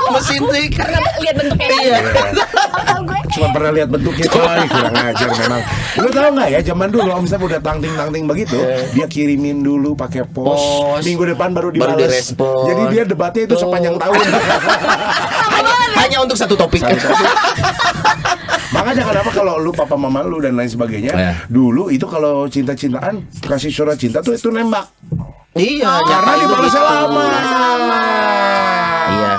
Mesin tik. Karena lihat bentuknya. Iya. Tahu gue. Cuma pernah lihat bentuknya coy, kurang ajar memang. Lu tahu nggak ya zaman dulu Om Step udah tangting begitu, dia kirimin dulu pakai pos. Minggu depan baru dibales. direspon. Jadi dia debatnya itu sepanjang tahun. Hanya untuk satu topik. Makanya kenapa kalau lu papa mama lu dan lain sebagainya, dulu itu kalau cinta-cintaan kasih surat cinta tuh itu nembak. Iya, Karena dibalasnya lama. Iya,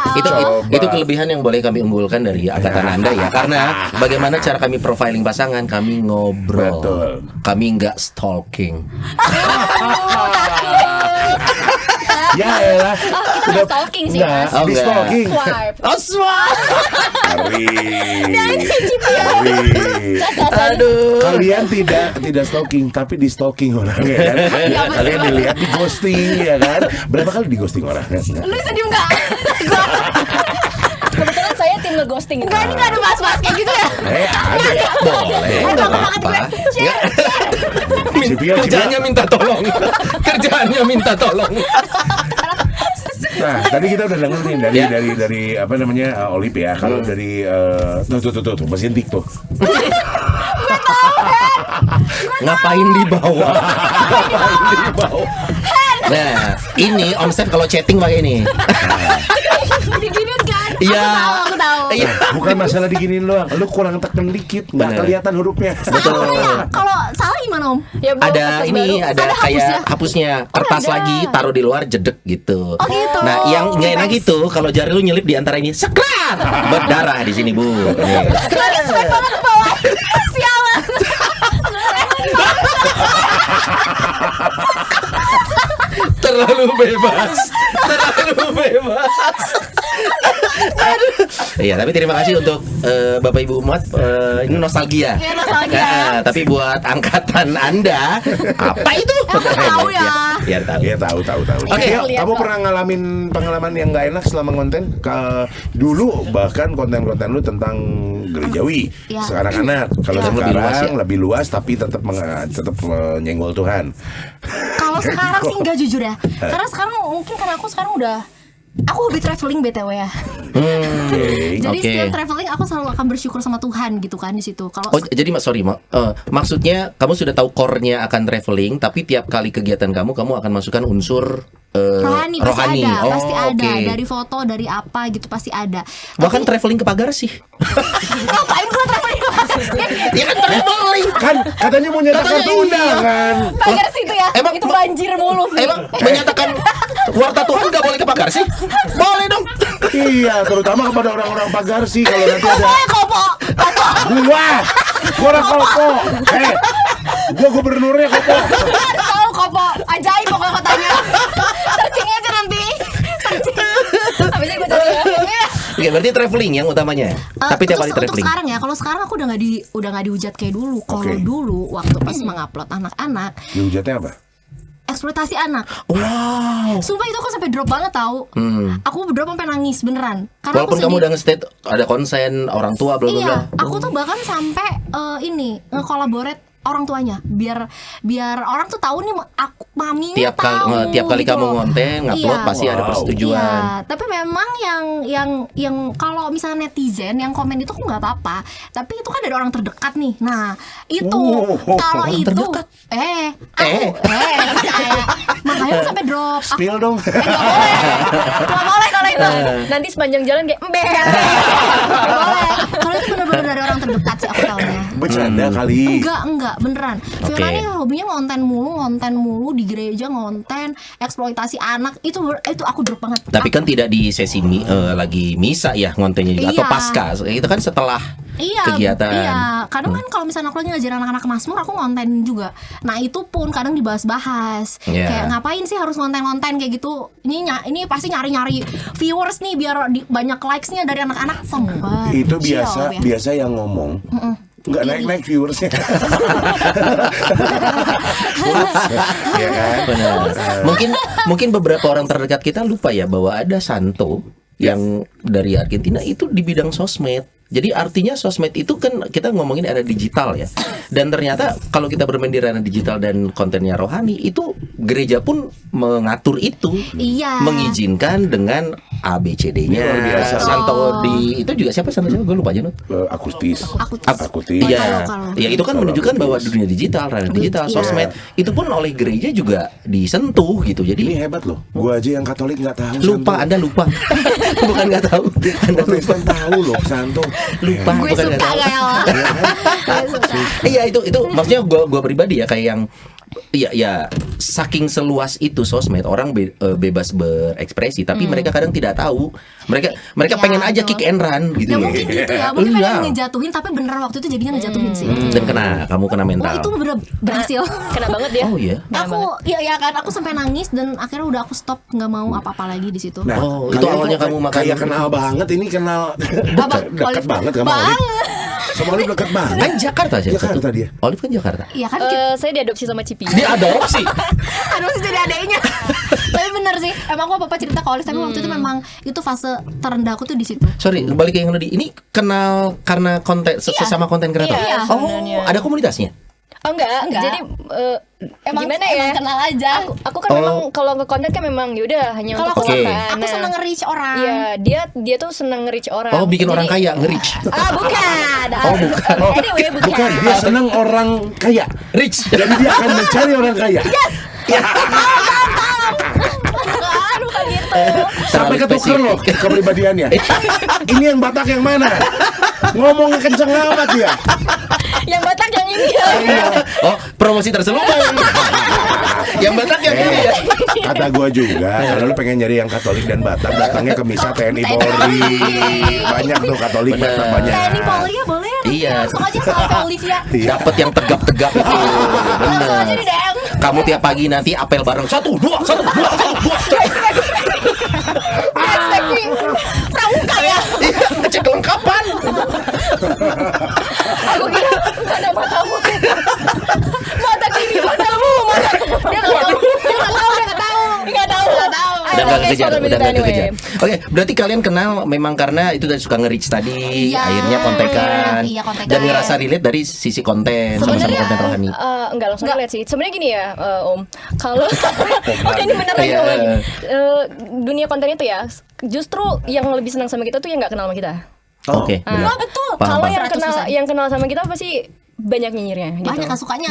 itu kelebihan yang boleh kami unggulkan dari angkatan Anda ya. Karena bagaimana cara kami profiling pasangan, kami ngobrol. Betul. Kami nggak stalking. Ya elah. Kita nggak stalking sih, Mas. Oh, Di enggak. stalking. Swipe. Oh, Ngeri. Aduh. Kalian tidak stalking tapi di stalking orang ya kan. Kalian dilihat di ghosting ya kan. Berapa kali di ghosting orang? Lu bisa diem nggak? Kebetulan saya tim nge-ghosting. Enggak, ini nggak ada bahas-bahas kayak gitu ya. Ada. Boleh, nggak apa-apa. Nggak. Kerjaannya minta tolong. Kerjaannya minta tolong. Nah, tadi kita udah denger nih dari apa namanya Olip ya. Kalau dari tuh mesin tik tuh. Ngapain di bawah? Ngapain di bawah? Nah, ini Om Step kalau chatting pakai ini. Diginiin kan? Iya. Aku tahu. Iya. Bukan masalah diginiin doang, lu kurang tekan dikit, nggak Bener. kelihatan hurufnya. Betul. Kalau salah gimana Om? Ya, belum Ada kertas ini, baru. ada Ada kayak hapusnya kertas ada. lagi, taruh di luar jedek gitu. Oh, gitu. Nah, yang nggak enak Nice. itu kalau jari lu nyelip di antara ini, sekrat berdarah di sini, Bu. Nih. Lagi swipe banget ke bawah. Sialan. Terlalu bebas. Terlalu bebas. Aduh. Iya, tapi terima kasih untuk Bapak Ibu Umat. Ini nostalgia. Iya, nostalgia. Tapi buat angkatan Anda, apa itu? tahu ya. Biar tahu. Iya tahu. Oke. Yuk, kamu pernah ngalamin pengalaman yang nggak enak selama konten? Dulu bahkan konten-konten lu tentang gerejawi, Ya. sekarang-anak. Kalau Ya. sekarang Lebih luas ya. lebih luas tapi tetap menyenggol Tuhan. Kalau sekarang sih enggak jujur ya. Karena sekarang mungkin karena aku sekarang udah aku hobi traveling BTW ya. Oke. Jadi Oke. setiap traveling aku selalu akan bersyukur sama Tuhan gitu kan di situ. Kalau Oh, jadi maksudnya kamu sudah tahu core-nya akan traveling, tapi tiap kali kegiatan kamu akan masukkan unsur rohani pasti ada, Oh, pasti ada. oke. Dari foto, dari apa gitu pasti ada. Bahkan traveling ke pagar sih. Ngapain gue traveling? Ya kan traveling. Kan katanya mau nyatakan Katanya tuh undangan. Pagar situ ya. Emang- Itu banjir mulu. Emang menyatakan warta Tuhan nggak boleh ke pagar sih? Boleh dong. Iya, terutama kepada orang-orang pagar sih kalau nanti ada Kopo. gua orang Kopo. Gua gubernurnya Kopo. Harus tahu Kopo. Ajaib pokoknya kotanya. Searching aja nanti. Habisnya gue cari ya. Oke, berarti traveling yang utamanya. Tapi tiap kali Untuk traveling. sekarang ya, kalau sekarang aku udah nggak dihujat kayak dulu. Kalau Oke. dulu waktu pas mengupload anak-anak, Dihujatnya apa? eksploitasi anak. Wow. Sumpah itu aku sampai drop banget tahu. Aku drop sampai nangis beneran. Karena Walaupun aku kamu sedih. udah nge-state ada konsen orang tua bla bla bla. Iya, aku tuh bahkan sampai ini ngekolaborate orang tuanya biar orang tuh tahu nih aku maminya Tiap tahu. kali gitu kamu loh. ngonten, ngupload Iya. pasti ada Wow. persetujuan. Iya, tapi memang yang kalau misalnya netizen yang komen itu aku nggak apa-apa, tapi itu kan dari orang terdekat nih. Nah, itu kalau orang itu terdekat? makanya aku sampai drop. Spill dong. Nggak boleh kalau itu. Nanti sepanjang jalan kayak ember. Nggak boleh. Kalau itu benar-benar dari orang terdekat sih aku tahunya. Bercanda kali. Enggak, beneran. Oke. Firman ini hobinya ngonten mulu di gereja, ngonten eksploitasi anak. Itu aku drop banget. Tapi kan tidak di sesi lagi misa ya ngontennya juga atau Iya. pasca. Itu kan setelah kegiatan. Iya, kadang kan kalau misalnya aku lagi ngajarin anak-anak Mazmur, aku ngonten juga. Nah itu pun kadang dibahas-bahas. Iya. Kayak ngapain sih harus ngonten-ngonten kayak gitu? Ini pasti nyari-nyari viewers nih biar banyak likes-nya dari anak-anak. Sempet. Itu Chill, ya. biasa yang ngomong. Nggak naik viewersnya. Iya kan? Benar. Mungkin beberapa orang terdekat kita lupa ya bahwa ada Santo yang dari Argentina itu di bidang sosmed. Jadi artinya sosmed itu kan kita ngomongin era digital ya. Dan ternyata kalau kita bermain di ranah digital dan kontennya rohani, itu gereja pun mengatur itu. Iya. Mengizinkan dengan ABCD-nya. Luar biasa. Santo di itu juga siapa Santo siapa? Gue lupa aja, Nut. Akustis. Akustis. Iya, Lokal. ya itu kan menunjukkan bahwa di dunia digital, ranah digital, Iya. sosmed itu pun oleh gereja juga disentuh gitu. Ini Jadi hebat loh. Gua aja yang Katolik nggak tahu. lupa, Santo. Anda lupa, bukan nggak tahu, Anda lupa, Protestan tahu loh Santo. lupa, Gue bukan suka nggak tahu. kayak lo. Gue suka. Iya itu maksudnya gua pribadi ya kayak yang ya saking seluas itu sosmed orang bebas berekspresi tapi mereka kadang tidak tahu mereka Iya, pengen aja betul. kick and run gitu Ya loh. mungkin gitu ya, mungkin Iya. pengen ngejatuhin tapi beneran waktu itu jadinya ngejatuhin sih. Dan kamu kena mental. Wah itu bener berhasil. Kena banget dia. Oh iya. Aku ya kan aku sampai nangis dan akhirnya udah aku stop nggak mau apa-apa lagi di situ. Nah, Oh, itu kalian awalnya kok kamu makan- kayak kenal banget ini kenal dekat Olive? banget sama Olive. Sama Olive dekat banget. Kan Jakarta sih. Jakarta dia. Olive kan Jakarta. Iya kan Saya diadopsi sama Cipi. Dia adopsi. aduh sih jadi adeknya. Tapi bener sih, emang aku apa cerita ke Olive tapi waktu itu memang itu fase terendah aku tuh di situ. Sorry, balik ke yang tadi. Ini kenal karena konten sesama konten kreator. Iya, Oh, sebenarnya. ada komunitasnya. Oh enggak. Jadi gimana ya? kenal aja. Aku kan memang kalau nge-konten kan memang yaudah hanya Kalau untuk aku Oke. makan. aku seneng nge-reach orang. Iya, dia tuh seneng nge-reach orang. Oh, bikin Jadi- orang kaya nge-reach. Bukan. Oh, bukan. Anyway, bukan. Bukan, dia seneng orang kaya. Rich. Jadi dia akan mencari orang kaya. Bukan gitu. Sampai Terlalu ketuker loh spesifik. kepribadiannya. Ini yang Batak yang mana? Ngomongnya kenceng amat dia. Yang Batak yang ini ya. Oh, promosi terselubung. Yang Batak yang ini ya. Kata gua juga, kalau lu pengen nyari yang Katolik dan Batak, datangnya ke misa TNI Polri. Banyak tuh Katolik Bener. Batak banyak. TNI Polri ya boleh. Iya. Langsung aja sama Olivia. Dapat yang tegap-tegap itu. Langsung aja Bener. di DM. Kamu tiap pagi nanti apel bareng 1 2 1 2 1 2. Pramuka ya. Cek kelengkapan. Aku kira ada matamu. Mata kiri matamu. Dia nggak tahu. Nggak tahu. Udah nggak Oke, kekejar, soal udah nggak anyway. kekejar. Oke, berarti kalian kenal memang karena itu tadi suka nge-reach tadi, Iya. akhirnya kontekan, Iya, kontekan. dan ngerasa relate dari sisi konten, sama-sama Sebenarnya konten rohani. enggak langsung lihat sih. Sebenarnya gini ya, Om. Kalau oke ini benar lagi Iya. Om lagi. Dunia konten itu ya, justru yang lebih senang sama kita tuh yang nggak kenal sama kita. Oke, Ah. benar. betul. Paham, Kalau paham. yang kenal sama kita pasti banyak nyinyirnya gitu. Banyak kan sukanya.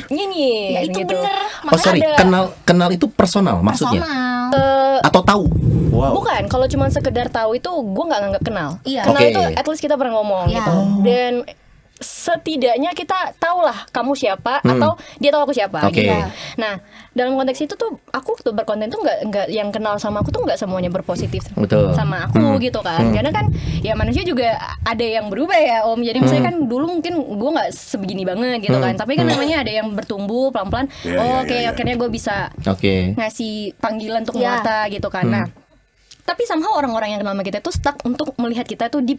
Nyinyir Ya itu gitu. bener. Oh sorry, ada- kenal itu personal maksudnya, Personal. atau tahu? Wow. Bukan, kalau cuma sekedar tahu itu gue nggak nganggap kenal. Iya. Kenal Oke. itu at least kita pernah ngomong Iya. gitu. Dan setidaknya kita tahu lah kamu siapa atau dia tahu aku siapa Oke. gitu. Nah, dalam konteks itu tuh aku tuh berkonten tuh nggak yang kenal sama aku tuh nggak semuanya berpositif Betul. sama aku gitu kan. Karena kan ya manusia juga ada yang berubah ya Om. Jadi misalnya kan dulu mungkin gue nggak sebegini banget gitu kan. Tapi kan namanya ada yang bertumbuh pelan-pelan. Iya, Oh, iya, oke, iya. akhirnya gue bisa Oke. ngasih panggilan untuk Ya. mata gitu kan. Nah, tapi somehow orang-orang yang kenal sama kita itu stuck untuk melihat kita tuh di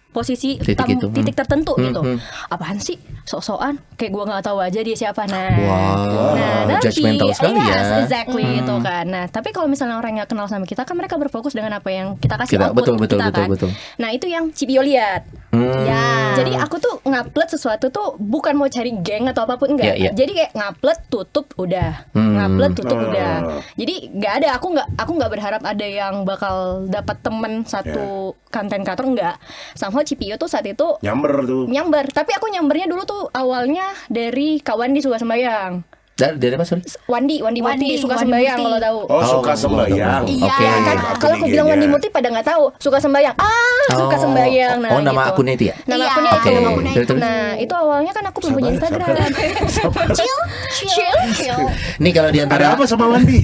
posisi Titik itu. titik tertentu gitu. Apaan sih? Sok-sokan kayak gua nggak tahu aja dia siapa. Nah. Wow, Nah, judgmental sekali yes, ya. exactly gitu kan. Nah, tapi kalau misalnya orang nggak kenal sama kita kan mereka berfokus dengan apa yang kita kasih Kita- output betul, kita kan. betul. Nah, itu yang Cipio lihat. Ya. Jadi aku tuh ngupload sesuatu tuh bukan mau cari geng atau apapun enggak. Iya, iya. Jadi kayak ngupload tutup udah. Ngupload tutup udah. Jadi nggak ada aku nggak berharap ada yang bakal dapat temen satu konten kreator enggak. Sama Cipio tuh saat itu Nyamber tuh. nyamber, tapi aku nyambernya dulu tuh awalnya dari Kak Wandi suka sembayang. Dari apa sorry? Wandi Murti suka Wandi sembayang Murti. kalau tahu. Oh, suka sembahyang. Iya. Oke. Kan kalau aku bilang Wandi Murti pada nggak tahu suka sembayang. Suka Oh. sembayang. Nah, Oh, nama gitu. akunnya itu ya? Nama Iya. akunnya Oke. itu. Nama akunnya Terus, terus. Nah, itu awalnya kan aku belum punya Instagram. Chill. Nih kalau di Ada antara apa sama Wandi?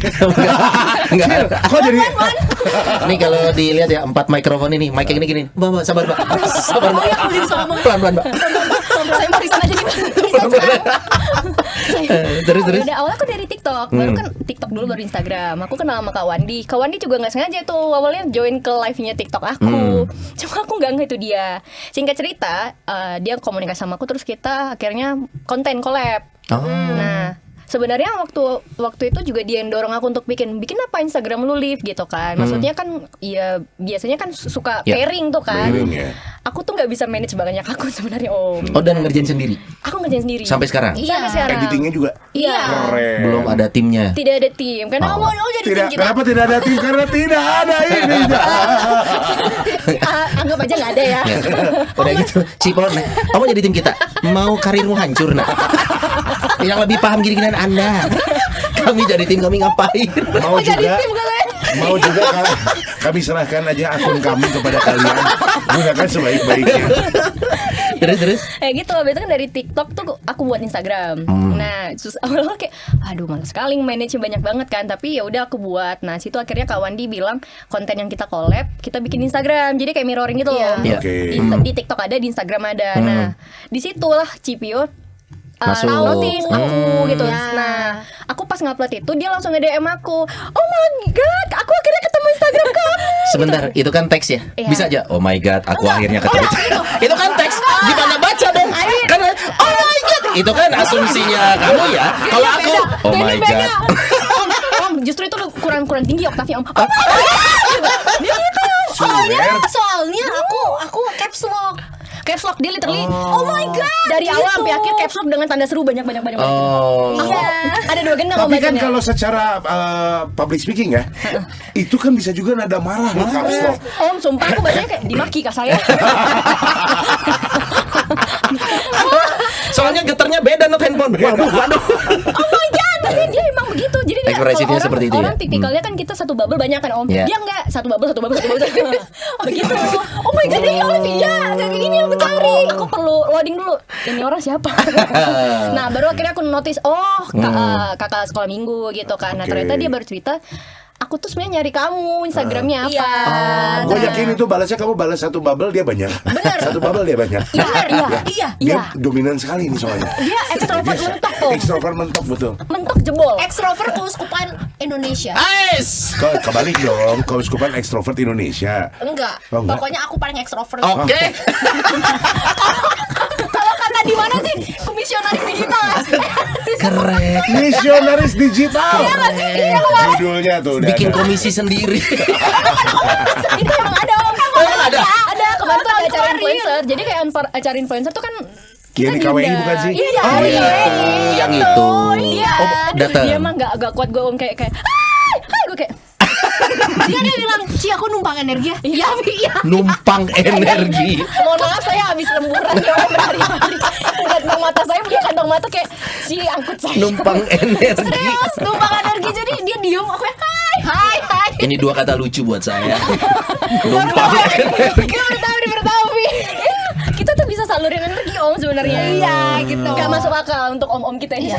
Enggak. Kok jadi Nih kalau dilihat ya 4 mikrofon ini, mic yang ini gini. Mbak, sabar, Mbak. Sabar, Mbak. Pelan-pelan, Mbak. Saya mau riset aja nih. Terus. Udah awalnya aku dari TikTok, baru kan TikTok dulu baru Instagram. Aku kenal sama Kak Wandi. Kak Wandi juga nggak sengaja tuh awalnya join ke live-nya TikTok aku. Cuma aku nggak itu dia. Singkat cerita, dia komunikasi sama aku terus kita akhirnya konten collab. Oh. Nah, sebenarnya waktu itu juga dia yang dorong aku untuk bikin apa Instagram lu live gitu kan. Maksudnya kan ya biasanya kan suka Ya. pairing tuh kan. Pairing, ya. aku tuh nggak bisa manage banyak akun sebenarnya Om. Oh, dan ngerjain sendiri Aku ngerjain sendiri. sampai sekarang? Sampai sekarang. Editingnya juga Iya. keren. Belum ada timnya. Tidak ada tim karena mau jadi Tidak, tim kita. kenapa tidak ada tim? Karena tidak ada ini. Anggap aja nggak ada ya. Ya. Udah gitu, Cipon, kamu jadi tim kita. Mau karirmu hancur, nak? Yang lebih paham gini-ginian Anda. Kami jadi tim, kami ngapain? Mau Jadi juga, tim katanya. mau juga kami serahkan aja akun kami kepada kalian. Gunakan sebaik-baiknya. Terus. Gitu, abis itu kan dari TikTok tuh aku buat Instagram. Nah, terus awal-awal kayak, aduh males sekali manage banyak banget kan. Tapi ya udah aku buat. Nah, situ akhirnya Kak Wandi bilang konten yang kita collab, kita bikin Instagram. Jadi kayak mirroring gitu loh. Iya. Oke. Di TikTok ada, di Instagram ada. Nah, disitulah Cipio Masuk. notice aku gitu. Nah, aku pas ngupload itu dia langsung nge-DM aku. Oh my god, aku akhirnya ketemu Instagram kamu. Sebentar, itu kan teks ya? Iya. Bisa aja. Oh my god, aku akhirnya ketemu. Itu kan teks. Gimana baca dong? Karena oh my god, itu kan asumsinya kamu ya. Kalau aku, oh my god. Om, justru itu kurang tinggi oktavnya Om. Soalnya aku caps lock. Caps lock dia literally oh my god dari awal sampai akhir caps lock dengan tanda seru banyak. Oh. Iya. Ada 2 gendang Tapi kan bacanya. kalau secara public speaking ya, itu kan bisa juga nada marah loh caps lock. Om, sumpah aku bacanya kayak dimaki kak saya. Soalnya getarnya beda not handphone. Waduh. Oh my god, tapi dia emang begitu. Jadi dia Ekspresifnya kalau seperti itu ya? orang tipikalnya kan kita satu bubble banyak kan Om. Iya. Dia enggak, satu bubble. Begitu. Oh my god, ini Olivia. Kayak gini aku cari. Aku perlu loading dulu. Ini orang siapa? Nah, baru akhirnya aku notice kakak sekolah minggu gitu kan. Nah, Oke. ternyata dia baru cerita aku tuh sebenarnya nyari kamu Instagramnya apa. Iya. Gue yakin itu balasnya kamu balas satu bubble dia banyak. Satu bubble dia banyak. Iya. Dia dominan sekali ini soalnya. Dia ekstrovert mentok Om. Ekstrovert mentok betul. Mentok jebol. Extrovert keuskupan Indonesia. Ais. Kebalik dong, keuskupan ekstrovert Indonesia. Enggak. Oh, enggak. Pokoknya aku paling extrovert. Oke. Kalau kata di mana sih? Komisionaris digital. Keren. Misionaris digital. Iya, Judulnya tuh udah Bikin ada. komisi sendiri. Itu emang ada Om. Emang ada? Ada kemarin tuh ada acara influencer. Jadi kayak acara influencer tuh kan Yang di KWI bukan sih? Iya, Oh, di iya. KWI. Yang itu. Iya. Oh, datang. Dia emang gak kuat gue Om kayak hai gue kayak Dia bilang, "Ci, aku numpang energi ya." iya. Numpang energi. Mohon maaf saya habis lemburan ya Om berhari-hari. Kantong mata saya punya kantong mata kayak si angkut saya. Numpang energi. Serius, numpang energi jadi dia diem aku ya hai. Ini 2 kata lucu buat saya. Numpang energi. Kita udah tahu tapi kita tuh bisa salurin energi Om sebenarnya. Iya gitu. Gak masuk akal untuk om-om kita ini.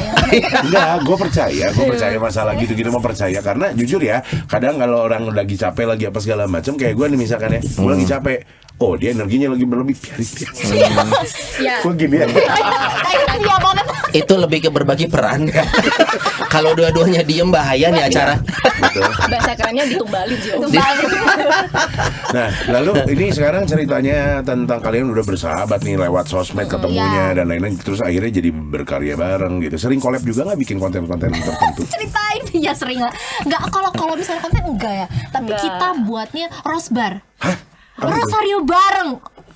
Enggak, gue percaya masalah gitu-gitu mau percaya karena jujur ya, kadang kalau orang lagi capek lagi apa segala macam kayak gue nih misalkan ya, gue lagi capek, oh dia energinya lagi berlebih, biarin dia. Iya. Gue gini ya. Iya banget. Itu lebih ke berbagi peran. Kalau dua-duanya diem bahaya nih acara. Betul. Bahasa kerennya ditumbalin sih Om. Nah, lalu ini sekarang ceritanya tentang kalian udah bersahabat nih lewat sosmed ketemunya dan lain-lain, terus akhirnya jadi berkarya bareng gitu. Sering collab juga nggak bikin konten-konten tertentu? Ceritain ya sering lah. Enggak, kalau misalnya konten enggak ya. Tapi Enggak. kita buatnya Rosbar. Hah? Rosario bareng.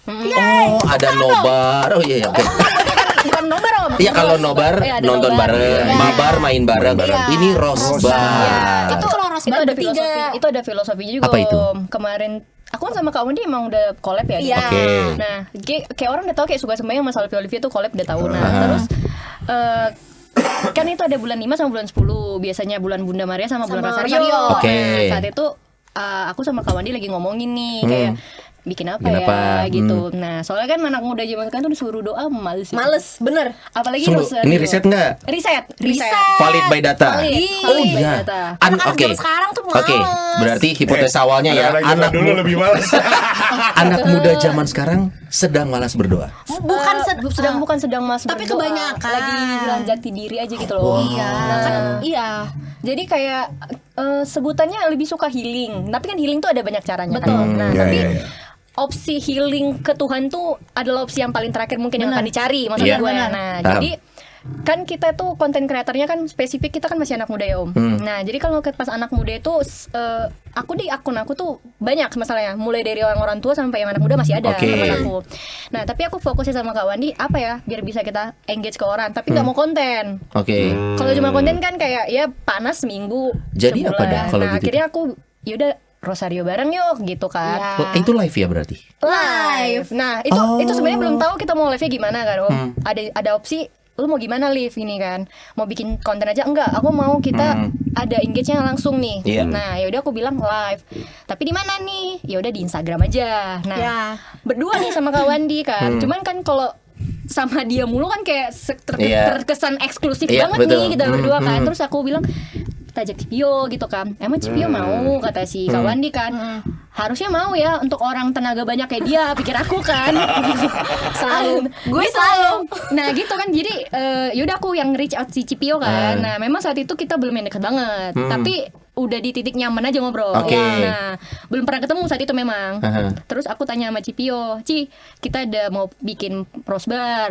Oh, ada nobar. Oh iya, oke. Bukan nobar Om. Iya, kalau nobar Iya, ada nonton nobar. bareng, Iya. mabar main bareng. Iya. Ini Rosbar. Itu kalau Itu Rosbar ada bertiga. filosofi, itu ada filosofinya juga Apa itu? Om. Kemarin aku kan sama Kak Wandi emang udah collab ya. Iya. Oke. Nah, kayak orang udah tahu kayak suka sembahyang masalah Olivia tuh collab udah tahu. Nah, terus kan itu ada bulan 5 sama bulan 10. Biasanya bulan Bunda Maria sama bulan Sama Rosario. Rosario. Oke. Nah, saat itu aku sama Kak Wandi lagi ngomongin nih kayak bikin apa Bikin ya apa? gitu. Nah, soalnya kan anak muda zaman sekarang tuh disuruh doa males. Males, bener. Apalagi Sungguh, Rosario. ini riset nggak? Riset. Valid by data. Valid. Oh Valid by iya. data. Anak-anak Oke. zaman sekarang tuh Oke, males. berarti hipotesa awalnya ya, Anak-anak zaman anak dulu lebih malas. anak muda zaman sekarang sedang malas berdoa. Bukan bukan sedang mas tapi berdoa. kebanyakan. Lagi bilang jati diri aja gitu loh. Iya. Nah, kan iya. Jadi kayak sebutannya lebih suka healing. Tapi kan healing tuh ada banyak caranya. Betul. Kan? Nah, Ya, tapi ya, ya. opsi healing ke Tuhan tuh adalah opsi yang paling terakhir mungkin yang akan dicari maksudnya Iya. gue. Benar. Nah, Paham. jadi kan kita tuh konten kreatornya kan spesifik, kita kan masih anak muda ya Om. Nah jadi kalau pas anak muda itu aku di akun aku tuh banyak masalahnya, mulai dari orang tua sampai yang anak muda masih ada teman aku. Nah tapi aku fokusnya sama Kak Wandi apa ya, biar bisa kita engage ke orang tapi nggak mau konten. Kalau cuma konten kan kayak ya panas seminggu Jadi sebulan. apa dong kalau nah gitu? akhirnya aku yaudah Rosario bareng yuk gitu kan. Itu live ya berarti? Live. Nah itu sebenarnya belum tahu kita mau live-nya gimana kan Om. Ada opsi lu mau gimana live ini kan, mau bikin konten aja enggak, aku mau kita ada engage-nya langsung nih. Nah yaudah aku bilang live, tapi di mana nih, yaudah di Instagram aja. Nah berdua nih sama Kak Wandi kan, cuman kan kalau sama dia mulu kan kayak terkesan eksklusif banget betul. nih kita berdua kan. Terus aku bilang kita ajak Cipio gitu kan, emang Cipio mau, kata si Kak Wandi kan. Harusnya mau ya untuk orang tenaga banyak kayak dia, pikir aku kan. Gue selalu. Nah gitu kan, jadi yaudah aku yang reach out si Cipio kan. Nah memang saat itu kita belum yang dekat banget, tapi udah di titik nyaman aja ngobrol. Nah belum pernah ketemu saat itu memang. Terus aku tanya sama Cipio, Ci kita ada mau bikin prosbar.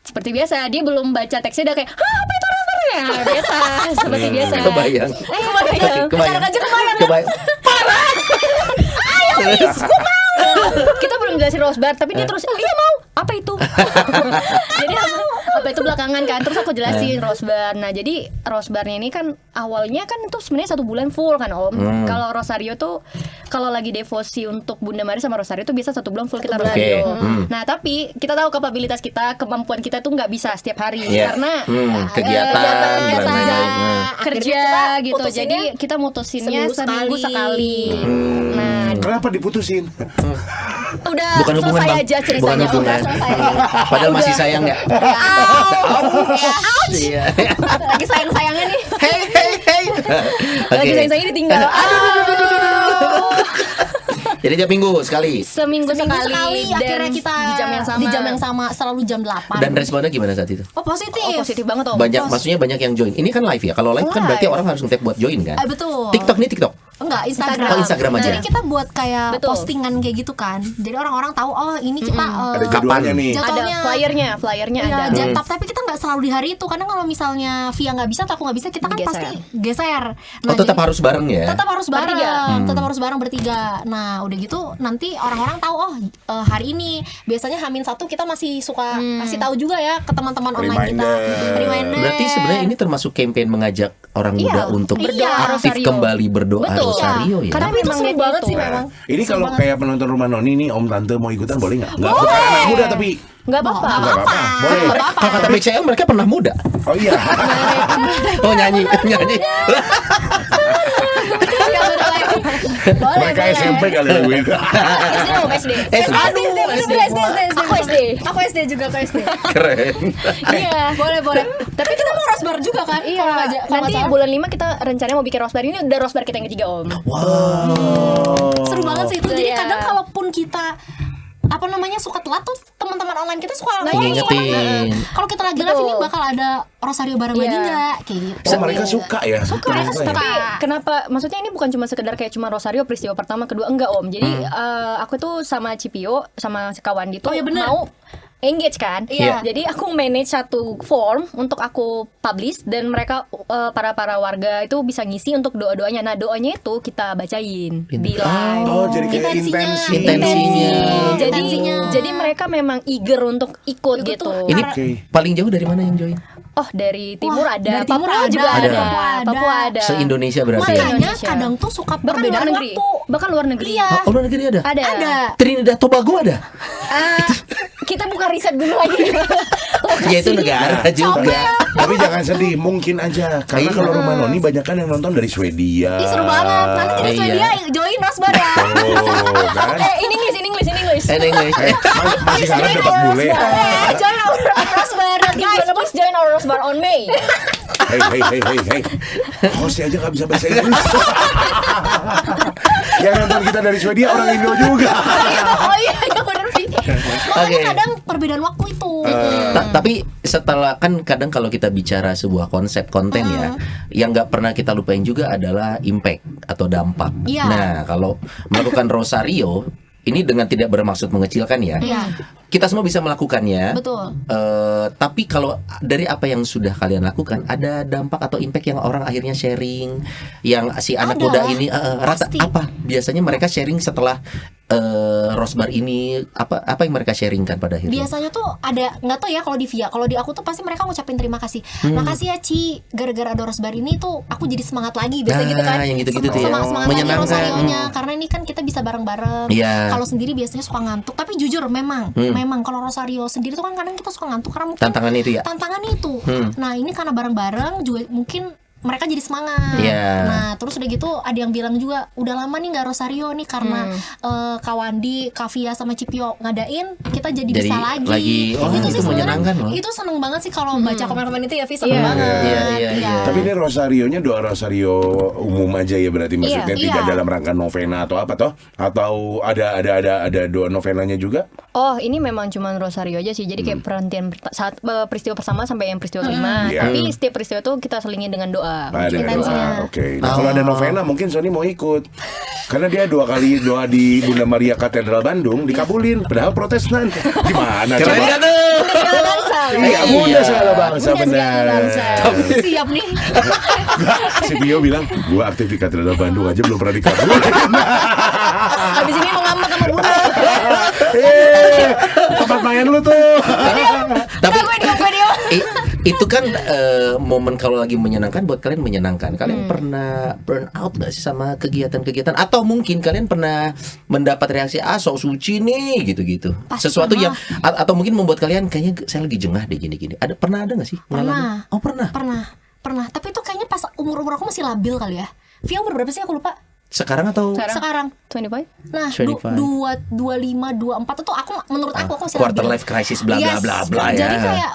Seperti biasa dia belum baca teksnya udah kayak apa itu prosbar ya, biasa seperti biasa. Kebayang. Kebayang aja kebayang. Parah. Ayo kita belum jelasin Rosbar, tapi dia terus iya mau, apa itu? Jadi apa itu belakangan kan, terus aku jelasin Rosbar. Nah jadi Rosbarnya ini kan awalnya kan itu sebenarnya 1 bulan full kan Om. Kalau Rosario tuh kalau lagi devosi untuk Bunda Mari sama Rosario tuh biasa 1 bulan full kita Rosario. Nah tapi kita tahu kapabilitas kita, kemampuan kita tuh nggak bisa setiap hari karena kegiatan kerja gitu. Jadi kita mutusinnya seminggu sekali. Nah kenapa diputusin? udah Bukan hubungan selesai Bang. aja Bukan ceritanya, hubungan. udah selesai. Padahal masih sayang ya. Iya. Lagi sayang-sayangnya nih. Hey. Lagi sayang-sayangnya ditinggal. Jadi tiap minggu sekali. Seminggu sekali dan akhirnya kita di jam yang sama. selalu jam 8. Dan responnya gimana saat itu? Positif banget Om. Maksudnya banyak yang join. Ini kan live ya. Kalau live kan berarti orang harus nge-tap buat join kan? Betul. TikTok nih TikTok. Enggak, Instagram. Oh, Instagram aja. Jadi kita buat kayak Betul. postingan kayak gitu kan. Jadi orang-orang tahu oh ini kita Ada jadwalnya nih. Ada jadwalnya. flyernya Iya, ada. tapi kita nggak selalu di hari itu karena kalau misalnya Via nggak bisa atau aku nggak bisa kita kan Geser. pasti geser. Oh tetap harus bareng ya? Tetap harus bareng, Bertiga. tetap harus bareng bertiga. Nah udah gitu nanti orang-orang tahu oh hari ini biasanya H-1 kita masih suka kasih tahu juga ya ke teman-teman online kita. Reminder. Berarti sebenarnya ini termasuk campaign mengajak orang muda untuk berdoa aktif Rosario. kembali berdoa Betul. Rosario ya. Karena Tapi itu memang seru niat banget itu. sih memang. Ini kalau kayak penonton Rumah Noni nih, Om Tante mau ikutan boleh nggak? Nggak, bukan anak muda tapi Nggak apa-apa. nggak apa-apa. Boleh. Kalau kata BCL mereka pernah muda. Oh iya. Oh nyanyi. Mereka SMP kali ya gue. SD Om, SD. Aku SD juga, aku SD. Keren. Iya. Boleh. Tapi kita mau rosbar juga kan? Iya. Nanti bulan 5 kita rencananya mau bikin rosbar. Ini udah rosbar kita yang ketiga Om. Seru banget sih itu. Jadi Iya. kadang kalaupun kita suka telat tuh teman-teman online kita suka Ngingetin. kalau kita lagi live ini Betul. bakal ada Rosario bareng lagi Iya. nggak kayak gitu. Oh mereka suka ya? Mereka Ternyata ya? tapi kenapa maksudnya ini bukan cuma sekedar kayak cuma Rosario peristiwa pertama kedua enggak Om. Jadi aku tuh sama Cipio sama kawan tuh mau engage kan. Iya. Jadi aku manage satu form untuk aku publish dan mereka para warga itu bisa ngisi untuk doa-doanya. Nah, doanya itu kita bacain di live. Oh jadi kayak Intensinya. Jadi mereka memang eager untuk ikut gitu. Ini Oke. paling jauh dari mana yang join? Oh, dari timur Wah, ada, dari timur Papua ada, juga ada. ada. Papua ada. Se-Indonesia berarti ya? Makanya Indonesia. kadang tuh suka Bahkan luar perbedaan negeri. waktu. Bahkan luar negeri. Iya. Oh, luar negeri ada? Ada. Trinidad Tobago ada? Kita buka riset dulu lagi. Ya itu negara juga. Tapi jangan sedih, mungkin aja. Karena kalau Rumah Noni banyak kan yang nonton dari Swedia. Ih, seru banget. Nanti dari Iya. Swedia join Rosbar ya. Oh kan? In English. English. Masih harus dapat bule. Join Rosbar guys. Please join our Rosbar on May. Hey. Host aja nggak bisa bahasa Inggris. Yang nonton kita dari Swedia orang Indo juga. Oh iya benar sih. Makanya kadang perbedaan waktu itu. Tapi setelah kan kadang kalau kita bicara sebuah konsep konten ya, yang nggak pernah kita lupain juga adalah impact atau dampak. Iya. Nah kalau melakukan Rosario ini dengan tidak bermaksud mengecilkan ya. Iya. kita semua bisa melakukannya. Betul. Tapi kalau dari apa yang sudah kalian lakukan, ada dampak atau impact yang orang akhirnya sharing, yang si anak Ada. muda ini rata Pasti. apa? Biasanya mereka sharing setelah Rosbar ini apa yang mereka sharingkan pada akhirnya? Biasanya tuh ada, nggak tahu ya kalau di Via, kalau di aku tuh pasti mereka ngucapin terima kasih. Makasih ya Ci, gara-gara ada Rosbar ini tuh aku jadi semangat lagi. Biasanya gitu kan. yang gitu-gitu tuh ya. Semangat lagi Menyenangkan. Rosarionya, karena ini kan kita bisa bareng-bareng. Iya. Kalau sendiri biasanya suka ngantuk, tapi jujur memang kalau Rosario sendiri tuh kan kadang kita suka ngantuk karena mungkin Tantangan itu ya. tantangan itu. Nah ini karena bareng-bareng juga mungkin mereka jadi semangat. Iya. Nah terus udah gitu ada yang bilang juga udah lama nih nggak Rosario nih karena Kawandi, Kavia sama Cipio ngadain, kita jadi bisa lagi. Oh, itu sih sebenarnya, menyenangkan loh. itu seneng banget sih kalau baca komen-komen itu ya, Vi, seneng Iya. banget. Iya. Tapi ini Rosarionya doa Rosario umum aja ya berarti, maksudnya Iya. tidak Iya. dalam rangka novena atau apa toh? Atau ada doa novenanya juga? Oh, ini memang cuma Rosario aja sih. Jadi kayak perhentian saat peristiwa pertama sampai yang peristiwa kelima. Iya. Tapi setiap peristiwa tuh kita selingin dengan doa. Ada Intensinya. doa. Oke. Nah, kalau ada novena mungkin Sony mau ikut. Karena dia 2 kali doa di Bunda Maria Katedral Bandung dikabulin, padahal Protestan. Gimana Keren coba? kan tuh? Segala bangsa. Iya, Bunda segala bangsa Bunda segala benar. bangsa. Siap nih. Si Pio bilang, gua aktif di Katedral Bandung aja belum pernah dikabulin. Habis ini mau ngambek sama Bunda. Tempat main lu tuh. Tapi gue dia. itu kan momen kalau lagi menyenangkan, buat kalian menyenangkan. Kalian pernah burn out gak sih sama kegiatan-kegiatan? Atau mungkin kalian pernah mendapat reaksi sok suci nih gitu-gitu. Pasti Sesuatu pernah. yang atau mungkin membuat kalian kayaknya saya lagi jengah deh gini-gini. Pernah ada gak sih? Pernah. ngalamin? Oh pernah. Pernah. Tapi itu kayaknya pas umur aku masih labil kali ya. Via umur berapa sih aku lupa. Sekarang atau Sekarang. 25? Nah, 25. 25, 24 itu aku menurut aku masih quarter labil. life crisis bla bla Yes. bla bla ya. Jadi kayak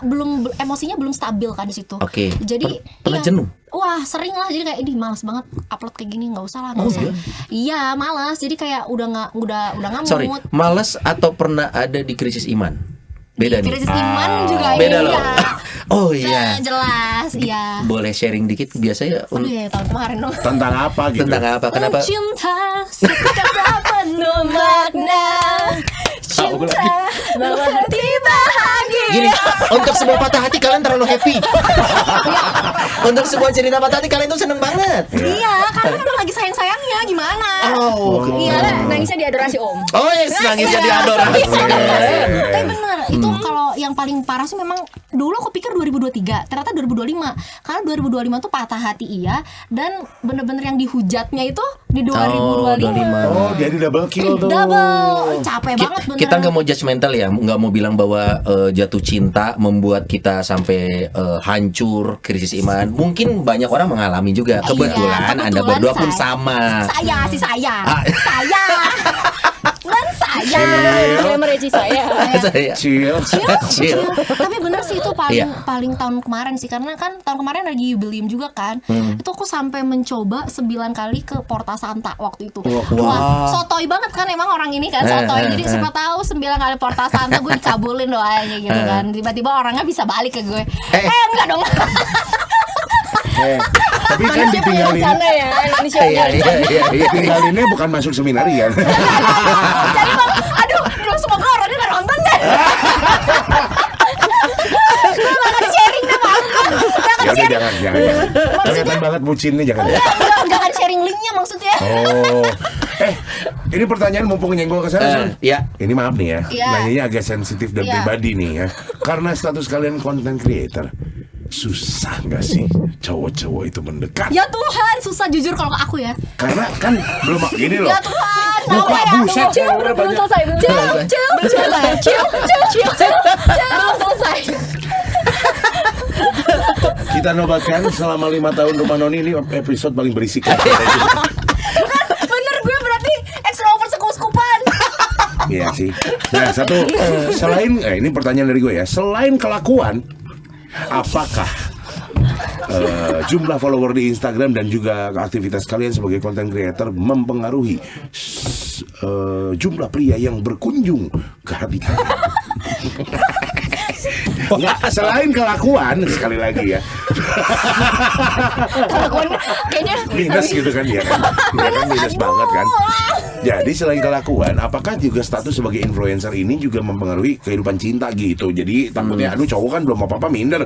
emosinya belum stabil kan di situ. Oke. Jadi Pernah iya. jenuh? Wah, sering lah. Jadi kayak ini malas banget upload kayak gini, nggak usah lah, nggak Oh, usah. iya? Iya, malas. Jadi kayak udah ngamut. Sorry, males atau pernah ada di krisis iman? Beda nih. Krisis iman juga Beda iya. loh. Oh iya. Jelas, iya. Boleh sharing dikit biasanya Aduh ya, tahun kemarin dong. Tentang apa gitu? tentang apa? Kenapa? Cinta seperti penuh makna. Cinta bawa hati bahagia. Gini, untuk sebuah patah hati kalian terlalu happy. Untuk sebuah cerita patah hati kalian tuh seneng banget. Iya, karena kan lagi sayang-sayangnya gimana? Oh, Iya, nangisnya di adorasi Om. oh yes, nangis jadi adorasi. Tapi bener, itu kalau yang paling parah sih memang dulu aku pikir 2023, ternyata 2025. Karena 2025 tuh patah hati iya, dan bener-bener yang dihujatnya itu di 2025. Oh, jadi double kill tuh. Double, capek banget bener. Kita nggak mau judgmental ya, nggak mau bilang bahwa jatuh cinta membuat kita sampai hancur, krisis iman. Mungkin banyak orang mengalami juga. Iya, Kebetulan Anda kebetulan berdua pun saya. sama. Saya sih saya. Ah. Saya. Dan saya. Disclaimer ya Ci, saya. Saya. Chill. Chill. Tapi bener sih itu paling Iya. paling tahun kemarin sih, karena kan tahun kemarin lagi jubileum juga kan. Itu aku sampai mencoba 9 kali ke Porta Santa waktu itu. Wah, sotoy banget kan emang orang ini kan sotoy. Jadi siapa tahu 9 kali Porta Santa gue dikabulin doanya gitu kan. Tiba-tiba orangnya bisa balik ke gue. Enggak dong. Tapi kan Manusia punya ditinggalin. rencana ya. Manusia Iya, punya iya, rencana. iya, iya. Tinggalinnya bukan masuk seminari kan? Jadi bang, aduh, semoga orangnya gak nonton deh. Gue gak akan sharing deh, maaf. Ya udah jangan. Kelihatan banget bucinnya jangan. Gak akan sharing linknya maksudnya. Oh. Ini pertanyaan mumpung nyenggol ke sana, Sun. Ya. Ini maaf nih ya. Iya. Nanyanya agak sensitif dan Iya. pribadi nih ya. Karena status kalian content creator. Susah nggak sih cowok-cowok itu mendekat? Ya Tuhan, susah jujur kalau ke aku ya. Karena kan belum gini loh. Ya Tuhan, Buka ya? buset. Belum selesai. Belum selesai. Belum selesai. Kita nobatkan selama 5 tahun Rumah Noni ini episode paling berisik. Bener, gue berarti extrovert sekup-sekupan. Iya sih. Nah satu, selain ini pertanyaan dari gue ya, selain kelakuan, apakah jumlah follower di Instagram dan juga aktivitas kalian sebagai content creator mempengaruhi jumlah pria yang berkunjung ke hati kalian? Nggak, selain kelakuan sekali lagi ya. Kelakuan kayaknya Minus gitu kan ya kan? Ya kan minus banget kan. Jadi selain kelakuan, apakah juga status sebagai influencer ini juga mempengaruhi kehidupan cinta gitu? Jadi takutnya, aduh cowok kan belum apa-apa minder,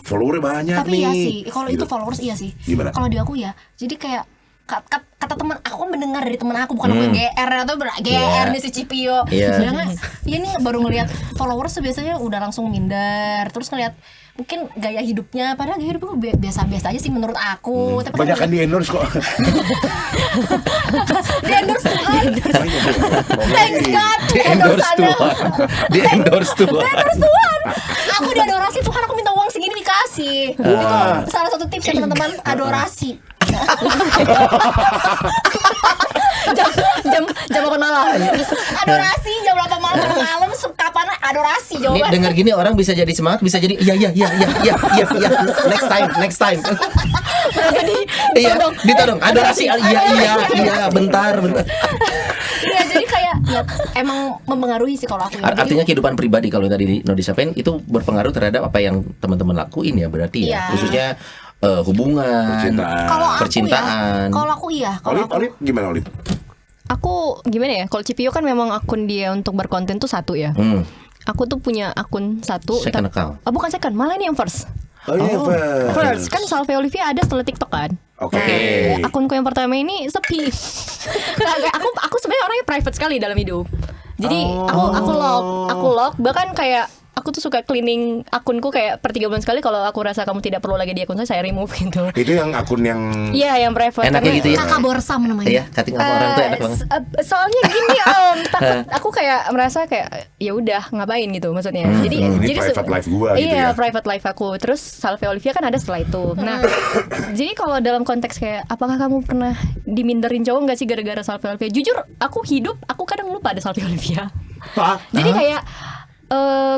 followernya banyak Tapi nih. iya sih, kalau itu Gitu. followers iya sih. Gimana? Kalau di aku ya, jadi kayak kata teman aku mendengar dari teman aku, bukan aku yang GR atau GR nih si Cipio. Bilangnya, ya nih baru ngelihat followers tuh biasanya udah langsung minder, terus ngelihat mungkin gaya hidupnya, padahal gaya hidupku biasa-biasa aja sih menurut aku. Tapi Banyak kan di endorse kok. di endorse Tuhan. Thanks God. Di endorse Tuhan. Di endorse Tuhan. Endorse Tuhan. Aku diadorasi Tuhan, aku minta uang segini dikasih. Wah. Itu salah satu tips ya teman-teman, adorasi. jam apa malam. Adorasi jam 8 malam kapan adorasi Nih jawaban. dengar gini orang bisa jadi semangat, bisa jadi iya. Next time. Iya, ditodong. Adorasi. Iya, bentar. Iya, jadi kayak ya, emang mempengaruhi sih kalau aku ya. Jadi, Artinya kehidupan pribadi kalau tadi Nodi sampaikan itu berpengaruh terhadap apa yang teman-teman lakuin ya berarti ya. Iya. Khususnya hubungan, percintaan. kalau aku iya, kalau aku Olip gimana Olip? Aku gimana ya? Kalau Cipio kan memang akun dia untuk berkonten tuh satu ya. Aku tuh punya akun satu. Second account. Oh, bukan second, malah ini yang first. Oh iya, First kan Salve Olivia ada setelah TikTok kan. Oke. Akunku yang pertama ini sepi. aku sebenarnya orangnya private sekali dalam hidup. Jadi aku lock bahkan kayak aku tuh suka cleaning akunku kayak per 3 bulan sekali. Kalau aku rasa kamu tidak perlu lagi di akun saya remove gitu. Itu yang akun yang Iya, yang private. Enaknya Karena- gitu ya. kakak borsam namanya. Iya, cutting sama orang tuh enak banget. Soalnya gini Om, takut aku kayak merasa kayak ya udah ngapain gitu maksudnya. Jadi ini private life gua gitu iya, ya. private life aku. Terus Salve Olivia kan ada setelah itu. Nah, jadi kalau dalam konteks kayak apakah kamu pernah diminderin cowok nggak sih gara-gara Salve Olivia? Jujur, aku hidup aku kadang lupa ada Salve Olivia. Jadi kayak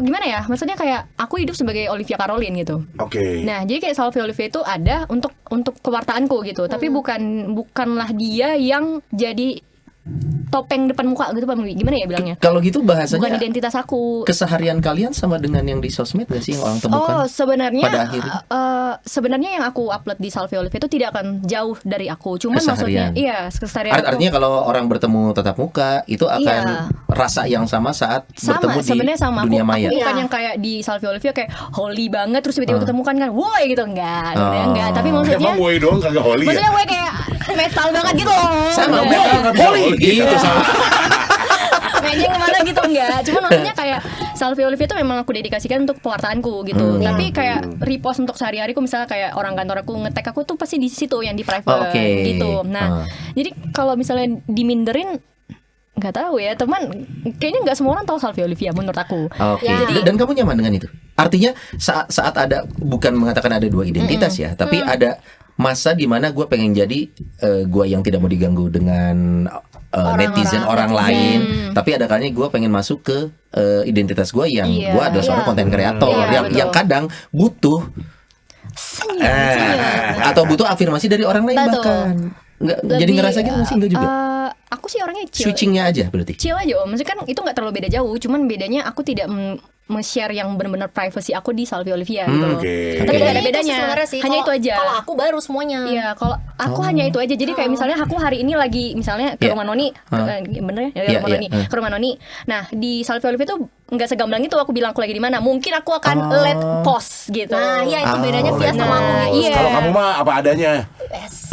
gimana ya? Maksudnya kayak aku hidup sebagai Olivia Caroline gitu. Oke. Nah, jadi kayak Salve Olivia itu ada untuk kewartaanku gitu, tapi bukanlah dia yang jadi topeng depan muka gitu, Pak. Gimana ya bilangnya? Kalau gitu Bukan bahasanya identitas aku. keseharian kalian sama dengan yang di sosmed gak sih yang orang temukan? Oh, sebenarnya pada akhirnya? sebenarnya yang aku upload di Salve Olivia itu tidak akan jauh dari aku. Cuman Keseharian. maksudnya iya, keseharian aku. Artinya kalau orang bertemu tatap muka itu akan Iya. rasa yang sama saat bertemu di sebenarnya sama dunia aku maya. bukan yang kayak di Salve Olivia kayak holy banget terus tiba-tiba ketemu kan woi gitu enggak, sebenarnya enggak, tapi maksudnya Emang gue doang kagak holy ya? maksudnya gue kayak metal banget gitu loh. Sama Enggak. metal nggak bisa holy gitu sama. Kayaknya gimana gitu enggak. Cuman maksudnya kayak Salve Olivia itu memang aku dedikasikan untuk pewartaanku gitu. Tapi kayak repost untuk sehari-hariku, misalnya kayak orang kantor aku nge-tag aku tuh pasti di situ yang di private Oke. gitu. Nah, jadi kalau misalnya diminderin nggak tahu ya teman, kayaknya nggak semua orang tahu Salve Olivia menurut aku. Oke. Ya. Dan kamu nyaman dengan itu? Artinya saat ada, bukan mengatakan ada dua identitas ya, tapi ada masa di mana gue pengen jadi gue yang tidak mau diganggu dengan netizen orang lain, tapi ada kalanya gue pengen masuk ke identitas gue yang Iya. gue adalah seorang Iya. konten kreator Iya, yang betul. kadang butuh atau butuh afirmasi dari orang lain. Betul. Bahkan nggak jadi Lebih, ngerasa gitu nggak sih? Enggak juga. Aku sih orangnya chill. Switchingnya aja berarti. Chill aja Om. Maksudnya kan itu nggak terlalu beda jauh. Cuman bedanya aku tidak share yang benar-benar privacy aku di Salve Olivia gitu loh. Oke. Tapi nggak ada Itu sih bedanya. sebenarnya sih. Hanya itu aja. Kalau aku baru semuanya. Iya, kalau aku hanya itu aja. Jadi kayak misalnya aku hari ini lagi misalnya ke Iya. rumah Noni, bener ya? Iya, Rumah iya. Noni, ke rumah Noni. Nah, di Salve Olivia tuh nggak segamblang itu aku bilang aku lagi di mana. Mungkin aku akan let post gitu. Nah, iya itu bedanya Via sama aku. Nah, iya. Kalau kamu mah apa adanya.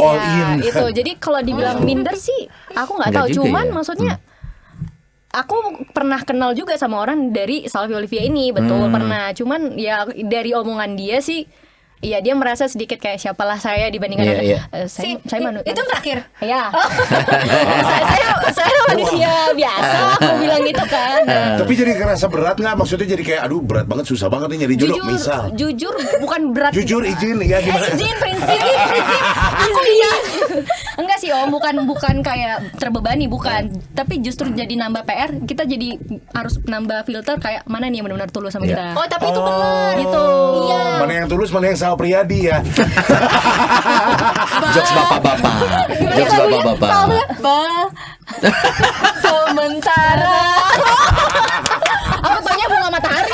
All Ya, in. itu. Jadi kalau dibilang minder sih aku nggak Nggak tahu. juga Cuman ya. maksudnya aku pernah kenal juga sama orang dari Salve Olivia ini, betul pernah. Cuman ya dari omongan dia sih, iya dia merasa sedikit kayak siapalah saya dibandingkan Iya, orang. iya. Saya manut. Itu yang terakhir. Ya. saya manusia biasa, aku bilang gitu kan. Tapi jadi kerasa berat nggak? Maksudnya jadi kayak aduh berat banget, susah banget nih nyari jodoh. Misal. Jujur bukan berat. Jujur izin ya gimana? Izin prinsip. Aku iya. Enggak sih Om, bukan kayak terbebani, bukan. Tapi justru jadi nambah PR, kita jadi harus nambah filter kayak mana nih yang benar-benar tulus sama Iya. kita. Oh, tapi itu benar. Gitu. Iya. Mana yang tulus, mana yang Sal Priadi ya? Jokes bapak-bapak. Jokes bapak-bapak. Sementara. Aku taunya bunga matahari.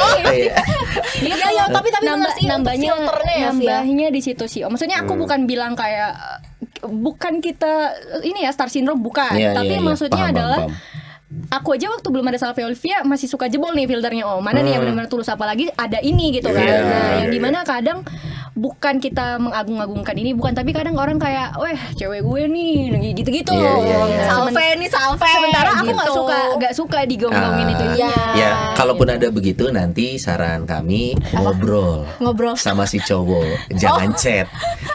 Iya, iya, tapi benar sih untuk nambahnya filternya ya, Via. nambahnya di situ sih. Maksudnya aku bukan bilang kayak bukan kita ini ya star syndrome bukan, Iya, tapi iya, iya. maksudnya Paham, adalah paham. aku aja waktu belum ada Salvia Olivia masih suka jebol nih filternya, oh mana nih yang benar-benar tulus, apalagi ada ini gitu kan. Iya, Nah, yang iya, dimana kadang bukan kita mengagung-agungkan ini, bukan, tapi kadang orang kayak, weh cewek gue nih gitu-gitu. Iya, iya, iya. Salve nih salve. Sementara aku gitu. nggak suka digonggongin itu. Iya. Ya, kalaupun ada begitu nanti saran kami ngobrol sama si cowok, jangan chat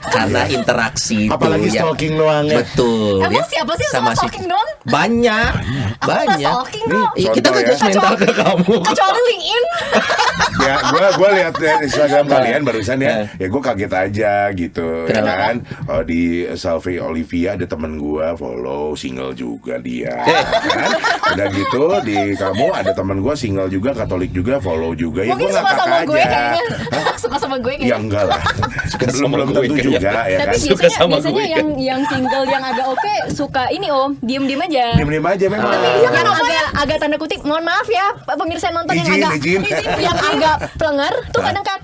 karena interaksi itu Apalagi stalking doang ya. Betul. Emang siapa sih yang suka stalking doang? Banyak, banyak. stalking dong. Iya, kita Contoh nggak ya. judgmental ke kamu. Kecuali LinkedIn. Ya, gue lihat Instagram kalian barusan ya gue kaget aja gitu. Ya Kenapa? kan? Oh, di Salve Olivia ada temen gue follow, single juga dia. Kan? Udah gitu di kamu ada temen gue single juga, Katolik juga, follow juga. Ya Mungkin gue nggak suka sama kakak gue aja. kayaknya. Suka sama gue Ya kayaknya. enggak lah. belum sama gue tentu kayaknya. juga ya Tapi kan. Suka sama biasanya gue, kan? yang single yang agak oke suka ini om, diem-diem aja. Diem-diem aja memang. Yang agak tanda kutip, mohon maaf ya pemirsa yang nonton Izin. yang agak plenger tuh kadang kan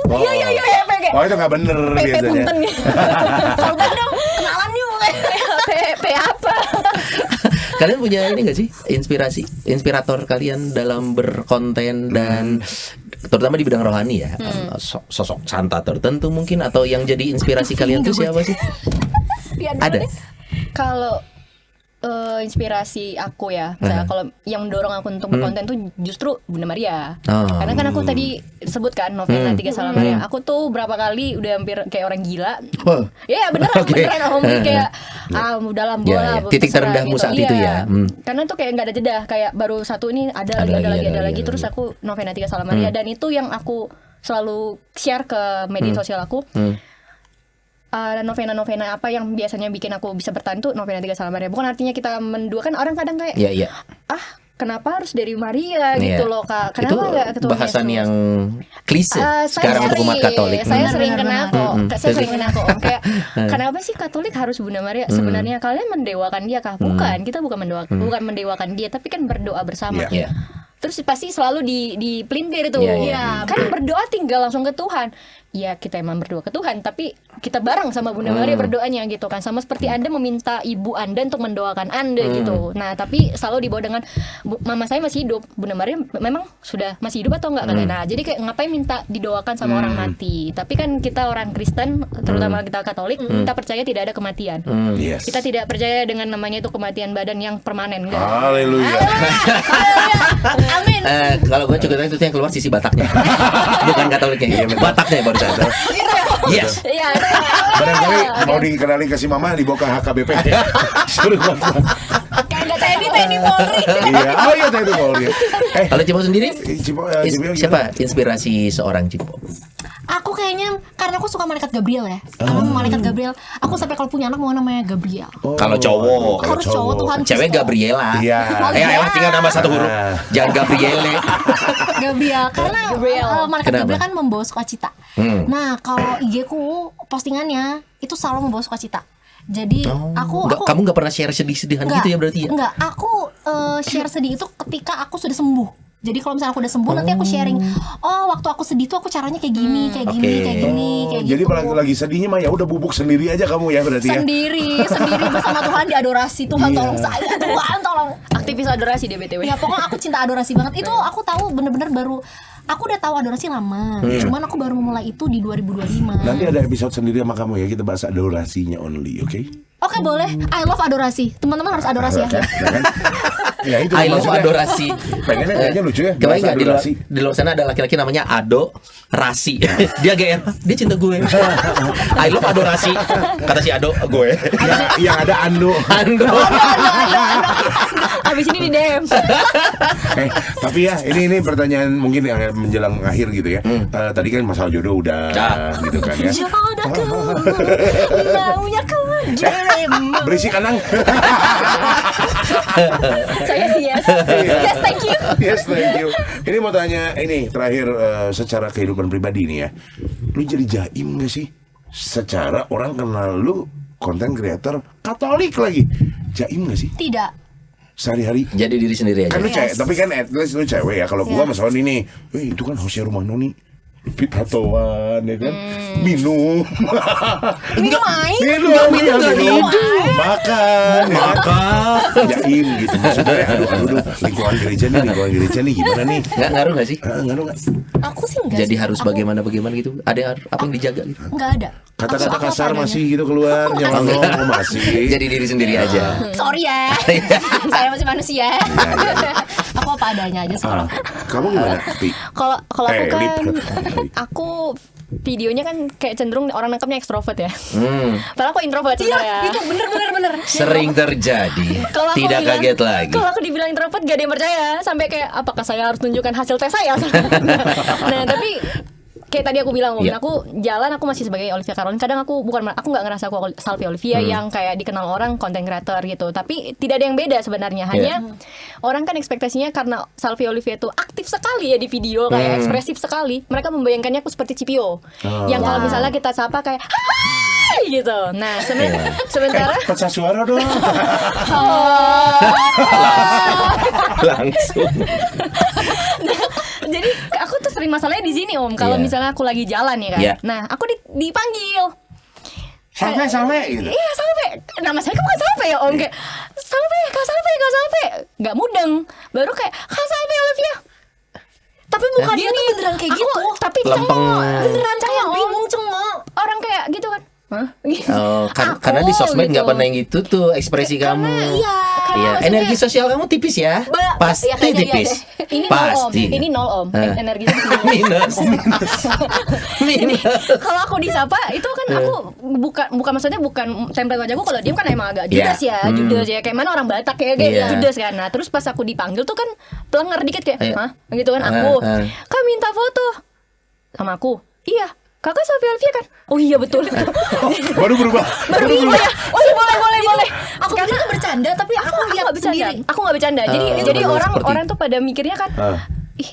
Oh. iya P Oh, itu nggak bener P biasanya. punten ya. Sorban dong, kenalan yuk. P apa? Kalian punya ini gak sih inspirator kalian dalam berkonten dan terutama di bidang rohani ya, sosok santa tertentu mungkin, atau yang jadi inspirasi kalian tuh siapa sih? Ada? Kalau inspirasi aku ya, misalnya kalau yang mendorong aku untuk berkonten tuh justru Bunda Maria. Oh. Karena kan aku tadi sebutkan novena 3 Salam Maria. Aku tuh berapa kali udah hampir kayak orang gila. Wah. Iya beneran, Oke. beneran om, kayak udah lah Ya, bola. ya. Titik terendahmu saat itu ya. Karena tuh kayak nggak ada jeda, kayak baru satu ini ada lagi. Terus aku novena 3 Salam Maria, dan itu yang aku selalu share ke media sosial aku. Novena-novena apa yang biasanya bikin aku bisa bertahan tuh novena 3 Salam Maria. Bukan artinya kita menduakan, orang kadang kayak Iya, iya. kenapa harus dari Maria gitu Iya. loh Kak. Itu Kenapa nggak ketemu bahasan Yesus? yang klise Saya sekarang untuk umat Katolik. Saya sering Benar, kena kok. Saya sering kena kok. Kayak Hmm. kenapa sih Katolik harus Bunda Maria? Sebenarnya kalian mendewakan dia kah? Bukan. Kita bukan mendewakan dia, tapi kan berdoa bersama. Iya. Iya. Terus pasti selalu dipelintir tuh. Iya, iya. Kan berdoa tinggal langsung ke Tuhan. Ya kita emang berdoa ke Tuhan, tapi kita bareng sama Bunda Maria berdoanya gitu kan. Sama seperti Anda meminta ibu Anda untuk mendoakan Anda gitu. Nah, tapi selalu dibawa dengan mama saya masih hidup. Bunda Maria memang sudah masih hidup atau enggak kalian? Nah, jadi kayak ngapain minta didoakan sama orang mati? Tapi kan kita orang Kristen, terutama kita Katolik, kita percaya tidak ada kematian. Yes. Kita tidak percaya dengan namanya itu kematian badan yang permanen, enggak. Haleluya. Amin. Kalau gue juga itu yang keluar sisi Bataknya, bukan Katoliknya, Bataknya baru saja. Yes. Iya. Barangkali mau dikenalin ke si mama dibawa ke HKBP. Suruh ngomong. Kayak enggak TNI Polri. Iya, oh iya tadi Polri. Kalau Cipo sendiri, Cipo, siapa inspirasi seorang Cipo? Aku kayaknya karena aku suka malaikat Gabriel ya. Karena malaikat Gabriel, aku sampai kalau punya anak mau namanya Gabriel. Kalau cowok, Harus cowok Tuhan cewek Kristus. Gabriela. Iya. Elah tinggal nambah satu huruf. Jangan Gabriele. Gabriel karena Gabriel. malaikat Kenapa? Gabriel kan membawa sukacita. Nah, kalau IG ku postingannya itu selalu membawa sukacita. Jadi Kamu nggak pernah share sedih-sedihan gitu ya berarti ya? Enggak, aku share sedih itu ketika aku sudah sembuh. Jadi kalau misalnya aku udah sembuh nanti aku sharing. Oh, waktu aku sedih tuh aku caranya kayak gini, kayak gini, Oke. kayak gini, kayak Jadi gitu. lagi sedihnya mah ya udah bubuk sendiri aja kamu ya berarti ya. Sendiri bersama Tuhan diadorasi. Tuhan Iya. tolong saya, Tuhan tolong. Aktivis adorasi dia BTW. Ya pokoknya aku cinta adorasi banget. Itu aku tahu bener-bener baru. Aku udah tahu adorasi lama. Cuman aku baru memulai itu di 2025. Nanti ada episode sendiri sama kamu ya, kita bahas adorasinya only, oke? Oke, boleh. I love adorasi. Teman-teman harus adorasi ya. Nah, kan? Ya itu I love maksudnya. adorasi. Pengennya kayaknya lucu ya. Kebayang bahas nggak adorasi. di luar sana ada laki-laki namanya Ado Rasi. Dia GR, dia cinta gue. I love adorasi. Kata si Ado, gue. Yang ada Ando. Ando. Abis ini di DM. Tapi ya ini pertanyaan mungkin yang menjelang akhir gitu ya. Tadi kan masalah jodoh udah gitu kan ya. Jodohku, maunya ku jadimu. Berisik Anang. Saya sih yes. Yes, thank you. Yes, thank you. Ini mau tanya ini terakhir secara kehidupan pribadi nih ya. Lu jadi jaim gak sih? Secara orang kenal lu konten creator Katolik lagi. Jaim gak sih? Tidak. Sehari-hari Jadi diri sendiri aja. kan lu cewek, Yes. tapi kan at least lu cewek ya. Kalau gua sama Sony nih, itu kan hostnya rumah Noni. tatoan ya kan, minum makan ya kan, jaim gitu maksudnya. Aduh, lingkungan gereja nih gimana nih? Nggak ngaruh nggak sih? Ngaruh nggak? Aku sih enggak. Jadi sih. harus Aku bagaimana gitu? Ada apa yang dijaga gitu? enggak ada. Kata-kata Aku kasar apa masih adanya. gitu keluar, jangan ngomong masih. Jadi diri sendiri aja. Sorry ya. Saya masih manusia. Aku apa adanya aja sekarang. Kamu gimana? Pi? Kalau aku kan Lip. aku videonya kan kayak cenderung orang nangkapnya ekstrovert ya. Hmm. Padahal aku introvert sebenarnya. Itu bener. Sering terjadi. Kalau aku Tidak bilang- kaget lagi. Kalau aku dibilang introvert gak ada yang percaya. Sampai kayak apakah saya harus tunjukkan hasil tes saya? Nah tapi kayak tadi aku bilang, Iya. aku jalan aku masih sebagai Olivia Caroline. Kadang aku nggak ngerasa aku Salvi Olivia yang kayak dikenal orang content creator gitu. Tapi tidak ada yang beda sebenarnya. Hanya orang kan ekspektasinya karena Salvi Olivia itu aktif sekali ya di video, kayak ekspresif sekali. Mereka membayangkannya aku seperti Cipio, yang kalau misalnya kita sapa kayak hai gitu. Nah sementara Pecah suara dong. Langsung. jadi aku tuh sering masalahnya di sini Om. Kalau Iya. misalnya aku lagi jalan ya kan. Iya. Nah, aku dipanggil. Sampai gitu. Iya, Salve. Nama saya kan bukan Salve ya Om. Kayak Salve, Kak Salve. Gak mudeng. Baru kayak Kak Salve Olivia. Tapi bukan Dia ini tuh beneran kayak Aku- gitu. Tapi Lempeng. cengok. Beneran cengok Om. Bingung cengok. Orang kayak gitu kan. Hah? Oh, Aku, karena di sosmed nggak gitu. pernah yang gitu tuh ekspresi kamu. Iya. Iya, energi sosial kamu tipis ya. Pasti Ya, kayaknya tipis. iya deh. Ini Pasti. nol Om. Ini nol Om. Eh. Energinya segini. Minus. Ini kalau aku disapa itu kan aku bukan maksudnya bukan template wajahku. Kalau diem kan emang agak judes Iya. ya, judes ya kayak mana orang Batak kayak Iya. judes kan. Nah terus pas aku dipanggil tuh kan pelenger dikit kayak, Iya. hah gitu kan aku, Kak minta foto sama aku, iya. Kakak Salvi Olivia kan? Oh iya betul. Baru berubah. Baru iya. Oh iya boleh. Aku pikir itu bercanda tapi aku lihat nggak bercanda. sendiri. Aku nggak bercanda. Jadi benar-benar orang seperti- orang tuh pada mikirnya kan, ih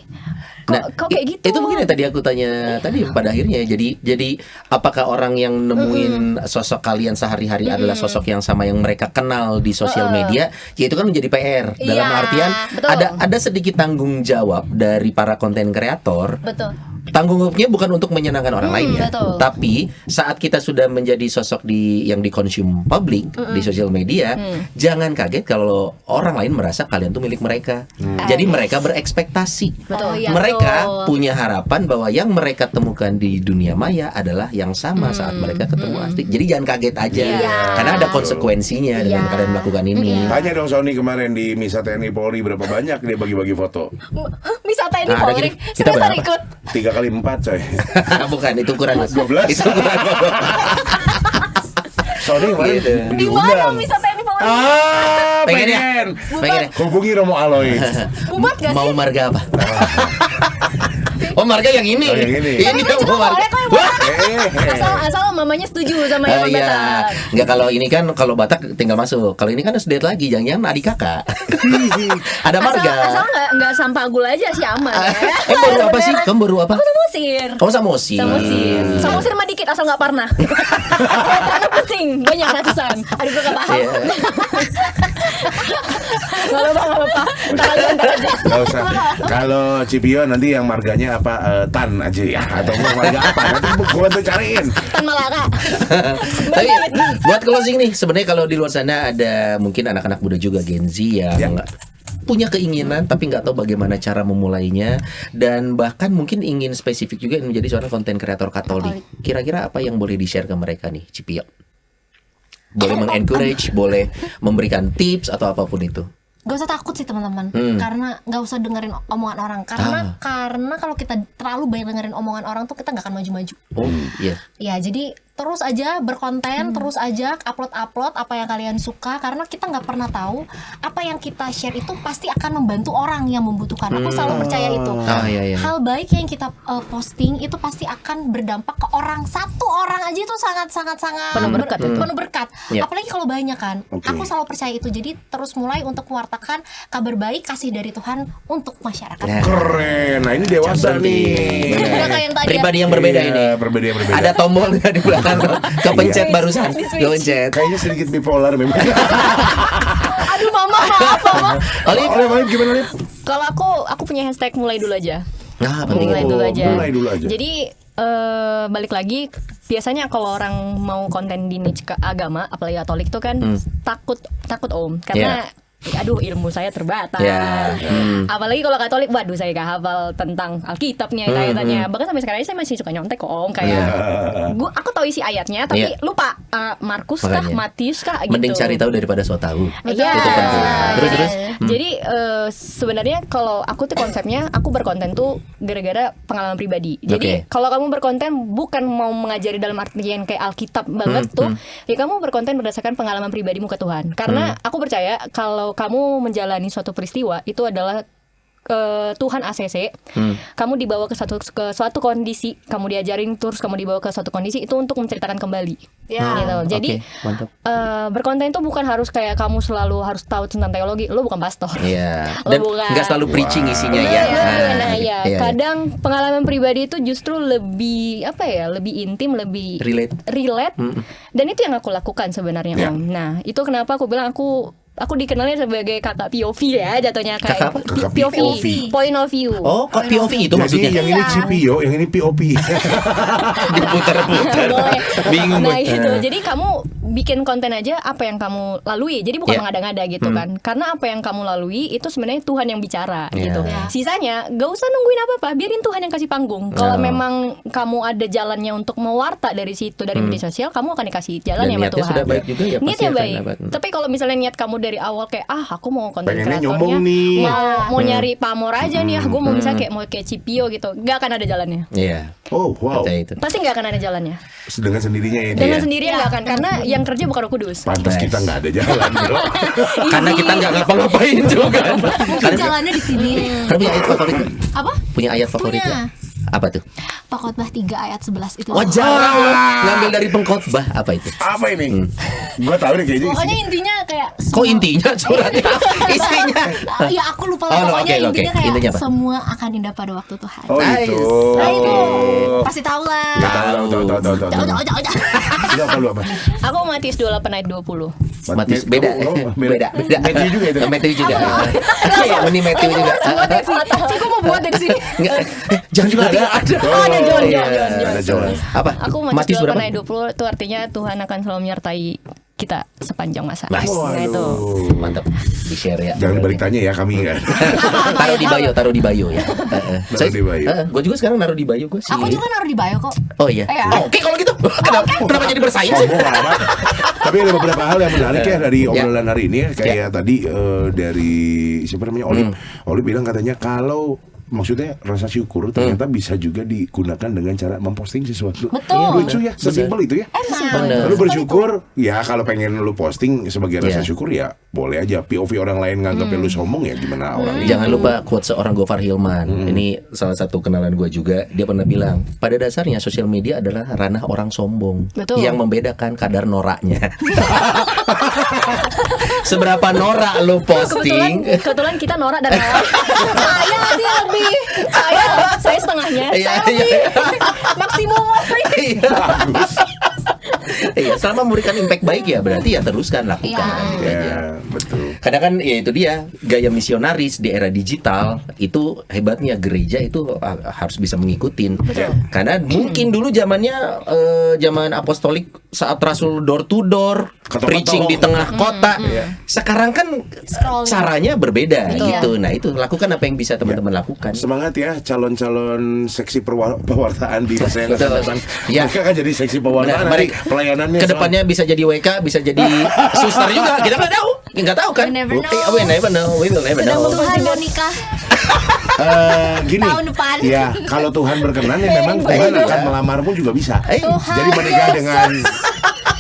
kok kayak gitu. Itu mungkin yang tadi aku tanya tadi pada akhirnya. Jadi apakah orang yang nemuin sosok kalian sehari-hari adalah sosok yang sama yang mereka kenal di sosial media? Ya itu kan menjadi PR. Dalam Iya, artian betul. ada sedikit tanggung jawab dari para konten kreator. Betul. Tanggung jawabnya bukan untuk menyenangkan orang lain ya, betul. tapi saat kita sudah menjadi sosok yang dikonsum publik di sosial media, jangan kaget kalau orang lain merasa kalian tuh milik mereka. Jadi mereka berekspektasi. Betul. iya, Mereka betul. punya harapan bahwa yang mereka temukan di dunia maya adalah yang sama saat mereka ketemu asli. Jadi jangan kaget aja, Iya. karena ada konsekuensinya dengan kalian melakukan ini. Tanya dong Sony kemarin di Misa TNI Polri berapa banyak dia bagi-bagi foto? Bisa TNI Nah, ada Polri. kita Semester berapa? ikut. 3x4 coy. Bukan, itu ukuran 12. Itu ukuran. Sony kemarin Gitu. Di mana diundang. bisa TNI Polri? Pengen ya? pengen. Pengen ya? Hubungi Romo Aloy. Bubat gak Mau sih? marga apa? Oh, marga yang ini. Oh, yang ini. Ini Juga mau marga. boleh kok yang Wah. asal mamanya setuju sama Oh yang iya, Batak. nggak kalau ini kan kalau Batak tinggal masuk. Kalau ini kan harus date lagi, jangan-jangan adik kakak. Ada marga. Asal nggak sampah gula aja sih aman ya. Baru apa sih? Kamu baru apa? Aku Samosir. Kamu Samosir. Samosir mah dikit asal nggak pernah. Karena pusing banyak ratusan. Aduh gue nggak paham. Iya. Nggak apa-apa. Ntar aja. Gak usah. Kalau Cipio nanti yang marganya apa Tan aja ya atau mau marga apa? Nanti gua bantu cariin. Tan Malaka. Tapi buat closing nih, sebenarnya kalau di luar sana ada mungkin anak-anak muda juga Gen Z yang punya keinginan tapi nggak tahu bagaimana cara memulainya dan bahkan mungkin ingin spesifik juga menjadi seorang konten kreator Katolik. Kira-kira apa yang boleh di-share ke mereka nih, Cipio? Boleh mengencourage, boleh memberikan tips atau apapun itu. Gak usah takut sih teman-teman, karena gak usah dengerin omongan orang. Karena kalau kita terlalu banyak dengerin omongan orang tuh kita gak akan maju-maju. Oh iya. Ya jadi terus aja berkonten, terus aja upload apa yang kalian suka, karena kita nggak pernah tahu apa yang kita share itu pasti akan membantu orang yang membutuhkan. Aku selalu percaya itu. Iya. Hal baik yang kita posting itu pasti akan berdampak ke orang. Satu orang aja itu sangat Penuh berkat itu. penuh berkat. Yep. Apalagi kalau banyak kan. Oke. Aku selalu percaya itu. Jadi terus mulai untuk mewartakan kabar baik, kasih dari Tuhan untuk masyarakat. Nah, Keren. Nah ini dewasa nih. Udah kayak yang tadi. pribadi yang berbeda Iya, ini. berbeda. Ada tombol nggak di belakang? Kepencet barusan. Kepencet. Kayaknya sedikit bipolar memang. Aduh mama maaf mama. Oleh gimana Oleh? Kalau aku punya hashtag mulai dulu aja. Nah, penting mulai itu. dulu aja. Mulai dulu aja. Jadi balik lagi, biasanya kalau orang mau konten di niche agama, apalagi Katolik tuh kan takut om, karena aduh ilmu saya terbatas. Apalagi kalau Katolik, waduh saya gak hafal tentang Alkitabnya, ayat-ayatnya. Bahkan sampai sekarang saya masih suka nyontek kok om, kayak aku tahu isi ayatnya tapi lupa Markus kah, Matius kah gitu. Mending cari tahu daripada so tahu. Iya. Itu penting. Terus. Jadi sebenarnya kalau aku tuh konsepnya aku berkonten tuh gara-gara pengalaman pribadi. Jadi kalau kamu berkonten bukan mau mengajari dalam artian kayak Alkitab banget tuh, ya kamu berkonten berdasarkan pengalaman pribadimu ke Tuhan. Karena aku percaya kalau kamu menjalani suatu peristiwa itu adalah Tuhan ACC, kamu dibawa ke suatu kondisi, kamu diajarin terus kamu dibawa ke suatu kondisi itu untuk menceritakan kembali. Gitu. Jadi berkonten itu bukan harus kayak kamu selalu harus tahu tentang teologi, lo bukan pastor. Dan nggak selalu preaching isinya Kadang pengalaman pribadi itu justru lebih lebih intim, lebih relate. Dan itu yang aku lakukan sebenarnya om. Nah itu kenapa aku bilang aku dikenalnya sebagai kakak POV ya, jatuhnya kayak Kakak POV, point of view. Oh, kok POV itu maksudnya? Jadi yang ini CPO, yang ini POP. Diputar-putar. Bingung. Nah itu, jadi kamu bikin konten aja apa yang kamu lalui. Jadi bukan mengada-ngada gitu kan. Karena apa yang kamu lalui itu sebenarnya Tuhan yang bicara gitu. Sisanya gak usah nungguin apa-apa, biarin Tuhan yang kasih panggung. Kalau memang kamu ada jalannya untuk mewarta dari situ, dari media sosial, kamu akan dikasih jalannya sama Tuhan. Sudah baik juga ya, niatnya pasti baik. akan Tapi kalau misalnya niat kamu dari awal kayak aku mau konten Pengennya kreatornya nyombong nih. mau nyari pamor aja nih, gue mau bisa kayak Cipio gitu, gak akan ada jalannya. Oh wow. Itu. Pasti gak akan ada jalannya. Dengan sendirinya ini. Dengan sendirinya gak akan, karena yang kerja bukan Roh Kudus. Pantas kita nggak ada jalan, bro. Karena kita nggak ngapa-ngapain juga. Mungkin jalannya di sini. Karena punya ayat favorit. Apa? Punya ayat favorit Punya. ya? Apa tuh? Pengkhotbah 3 ayat 11 itu. Wah, jarang loh ngambil dari pengkhotbah. Apa itu? Apa ini? Gua tahu nih kayaknya. Pokoknya intinya kayak Kok intinya suratnya? Isinya. ya aku lupa lah, Oh, pokoknya oke. intinya kayak Intinya apa? semua akan indah pada waktu Tuhan. Oh Nice. itu. Nah itu Oh. pasti tahu lah. Tahu. Jauh. Lu apa? Aku Matius 28 ayat 20. Matius beda. Beda. Matthew juga itu. Matthew juga. Iya, meni Matthew juga. Aku mau buat dari sini. Enggak. Jangan juga ada. Ada John. Ada John. Apa? Aku Matius Matius 28 berapa? ayat 20 itu artinya Tuhan akan selalu menyertai kita sepanjang masa. Nice. Nah itu. Mantap. Di share ya. Jangan balik tanya ya kami kan. taruh di bio ya. Taruh di bio. Gue juga sekarang naruh di bio gue sih. Aku juga naruh di bio kok. Oh iya. Oke kalau gitu. Kenapa jadi bersaing sih? Sombong amat. Tapi ada beberapa hal yang menarik ya dari obrolan hari ini ya. Kayak tadi dari siapa namanya Olip bilang katanya kalau maksudnya rasa syukur ternyata bisa juga digunakan dengan cara memposting sesuatu. Betul. Lucu ya, sesimpel itu ya. Bener. Lu bersyukur, ya kalau pengen lu posting sebagai rasa syukur ya boleh aja. POV orang lain nganggapnya lu sombong ya gimana orang ini. Jangan lupa quote seorang Gofar Hilman. Ini salah satu kenalan gue juga. Dia pernah bilang, pada dasarnya sosial media adalah ranah orang sombong. Betul. Yang membedakan kadar noraknya. Seberapa norak lu posting? Kebetulan kita norak dan saya sih lebih. Saya setengahnya. Iya. Maksimum. Iya, selama memberikan impact baik ya berarti ya teruskan lakukan. Gitu aja. Ya, betul. Kadang kan ya itu dia gaya misionaris di era digital itu hebatnya gereja itu harus bisa mengikutin. Karena mungkin dulu zamannya zaman apostolik saat Rasul door to door Ketok-ketok. preaching di tengah kota. Sekarang kan caranya berbeda gitu. Nah, itu lakukan apa yang bisa teman-teman lakukan. Semangat ya calon-calon seksi pewartaan di masa yang akan Betul. datang. Ya. Mereka kan jadi seksi pewartaan. Mari nanti pelayanannya kedepannya bisa jadi WK, bisa jadi suster juga. Kita nggak tahu kan? We never know. We never know. We will never know. Tuhan mau nikah. gini, Tahun depan. ya kalau Tuhan berkenan ya memang Tuhan akan melamar pun juga bisa. Jadi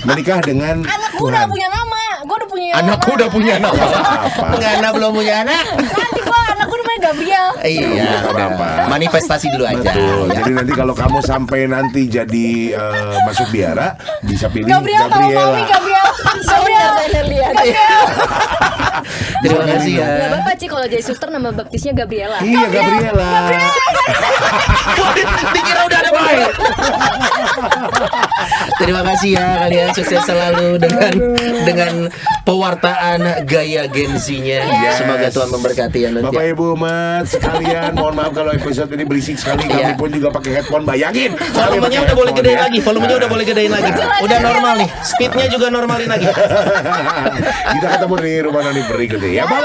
menikah dengan Anakku Tuhan. udah punya nama. Gue udah punya Anakku udah punya nama. Apa? Ngana belum punya anak. Nanti gue anakku namanya Gabriel. Iya, Apa-apa. manifestasi dulu aja. Betul. Ya. Jadi nanti kalau kamu sampai nanti jadi masuk biara bisa pilih Gabriel tahu Gabriela. mami Gabriel. Gabriel. Terima kasih ya. Gak apa-apa Ci kalau jadi suster nama baptisnya Gabriela. Iya Gabriela. Dikira udah ada baik. Terima kasih ya kalian, sukses selalu dengan pewartaan gaya Gen Z-nya. Yes. Semoga Tuhan memberkati ya nanti. Bapak Ibu Mat sekalian. Mohon maaf kalau episode ini berisik sekali. Kami pun juga pakai headphone. Bayangin. Volumenya udah boleh gedein lagi. Volumenya udah boleh gedein lagi. Udah normal nih. Speednya juga normalin lagi. Kita ketemu di rumah Nani berikutnya. Ya bye.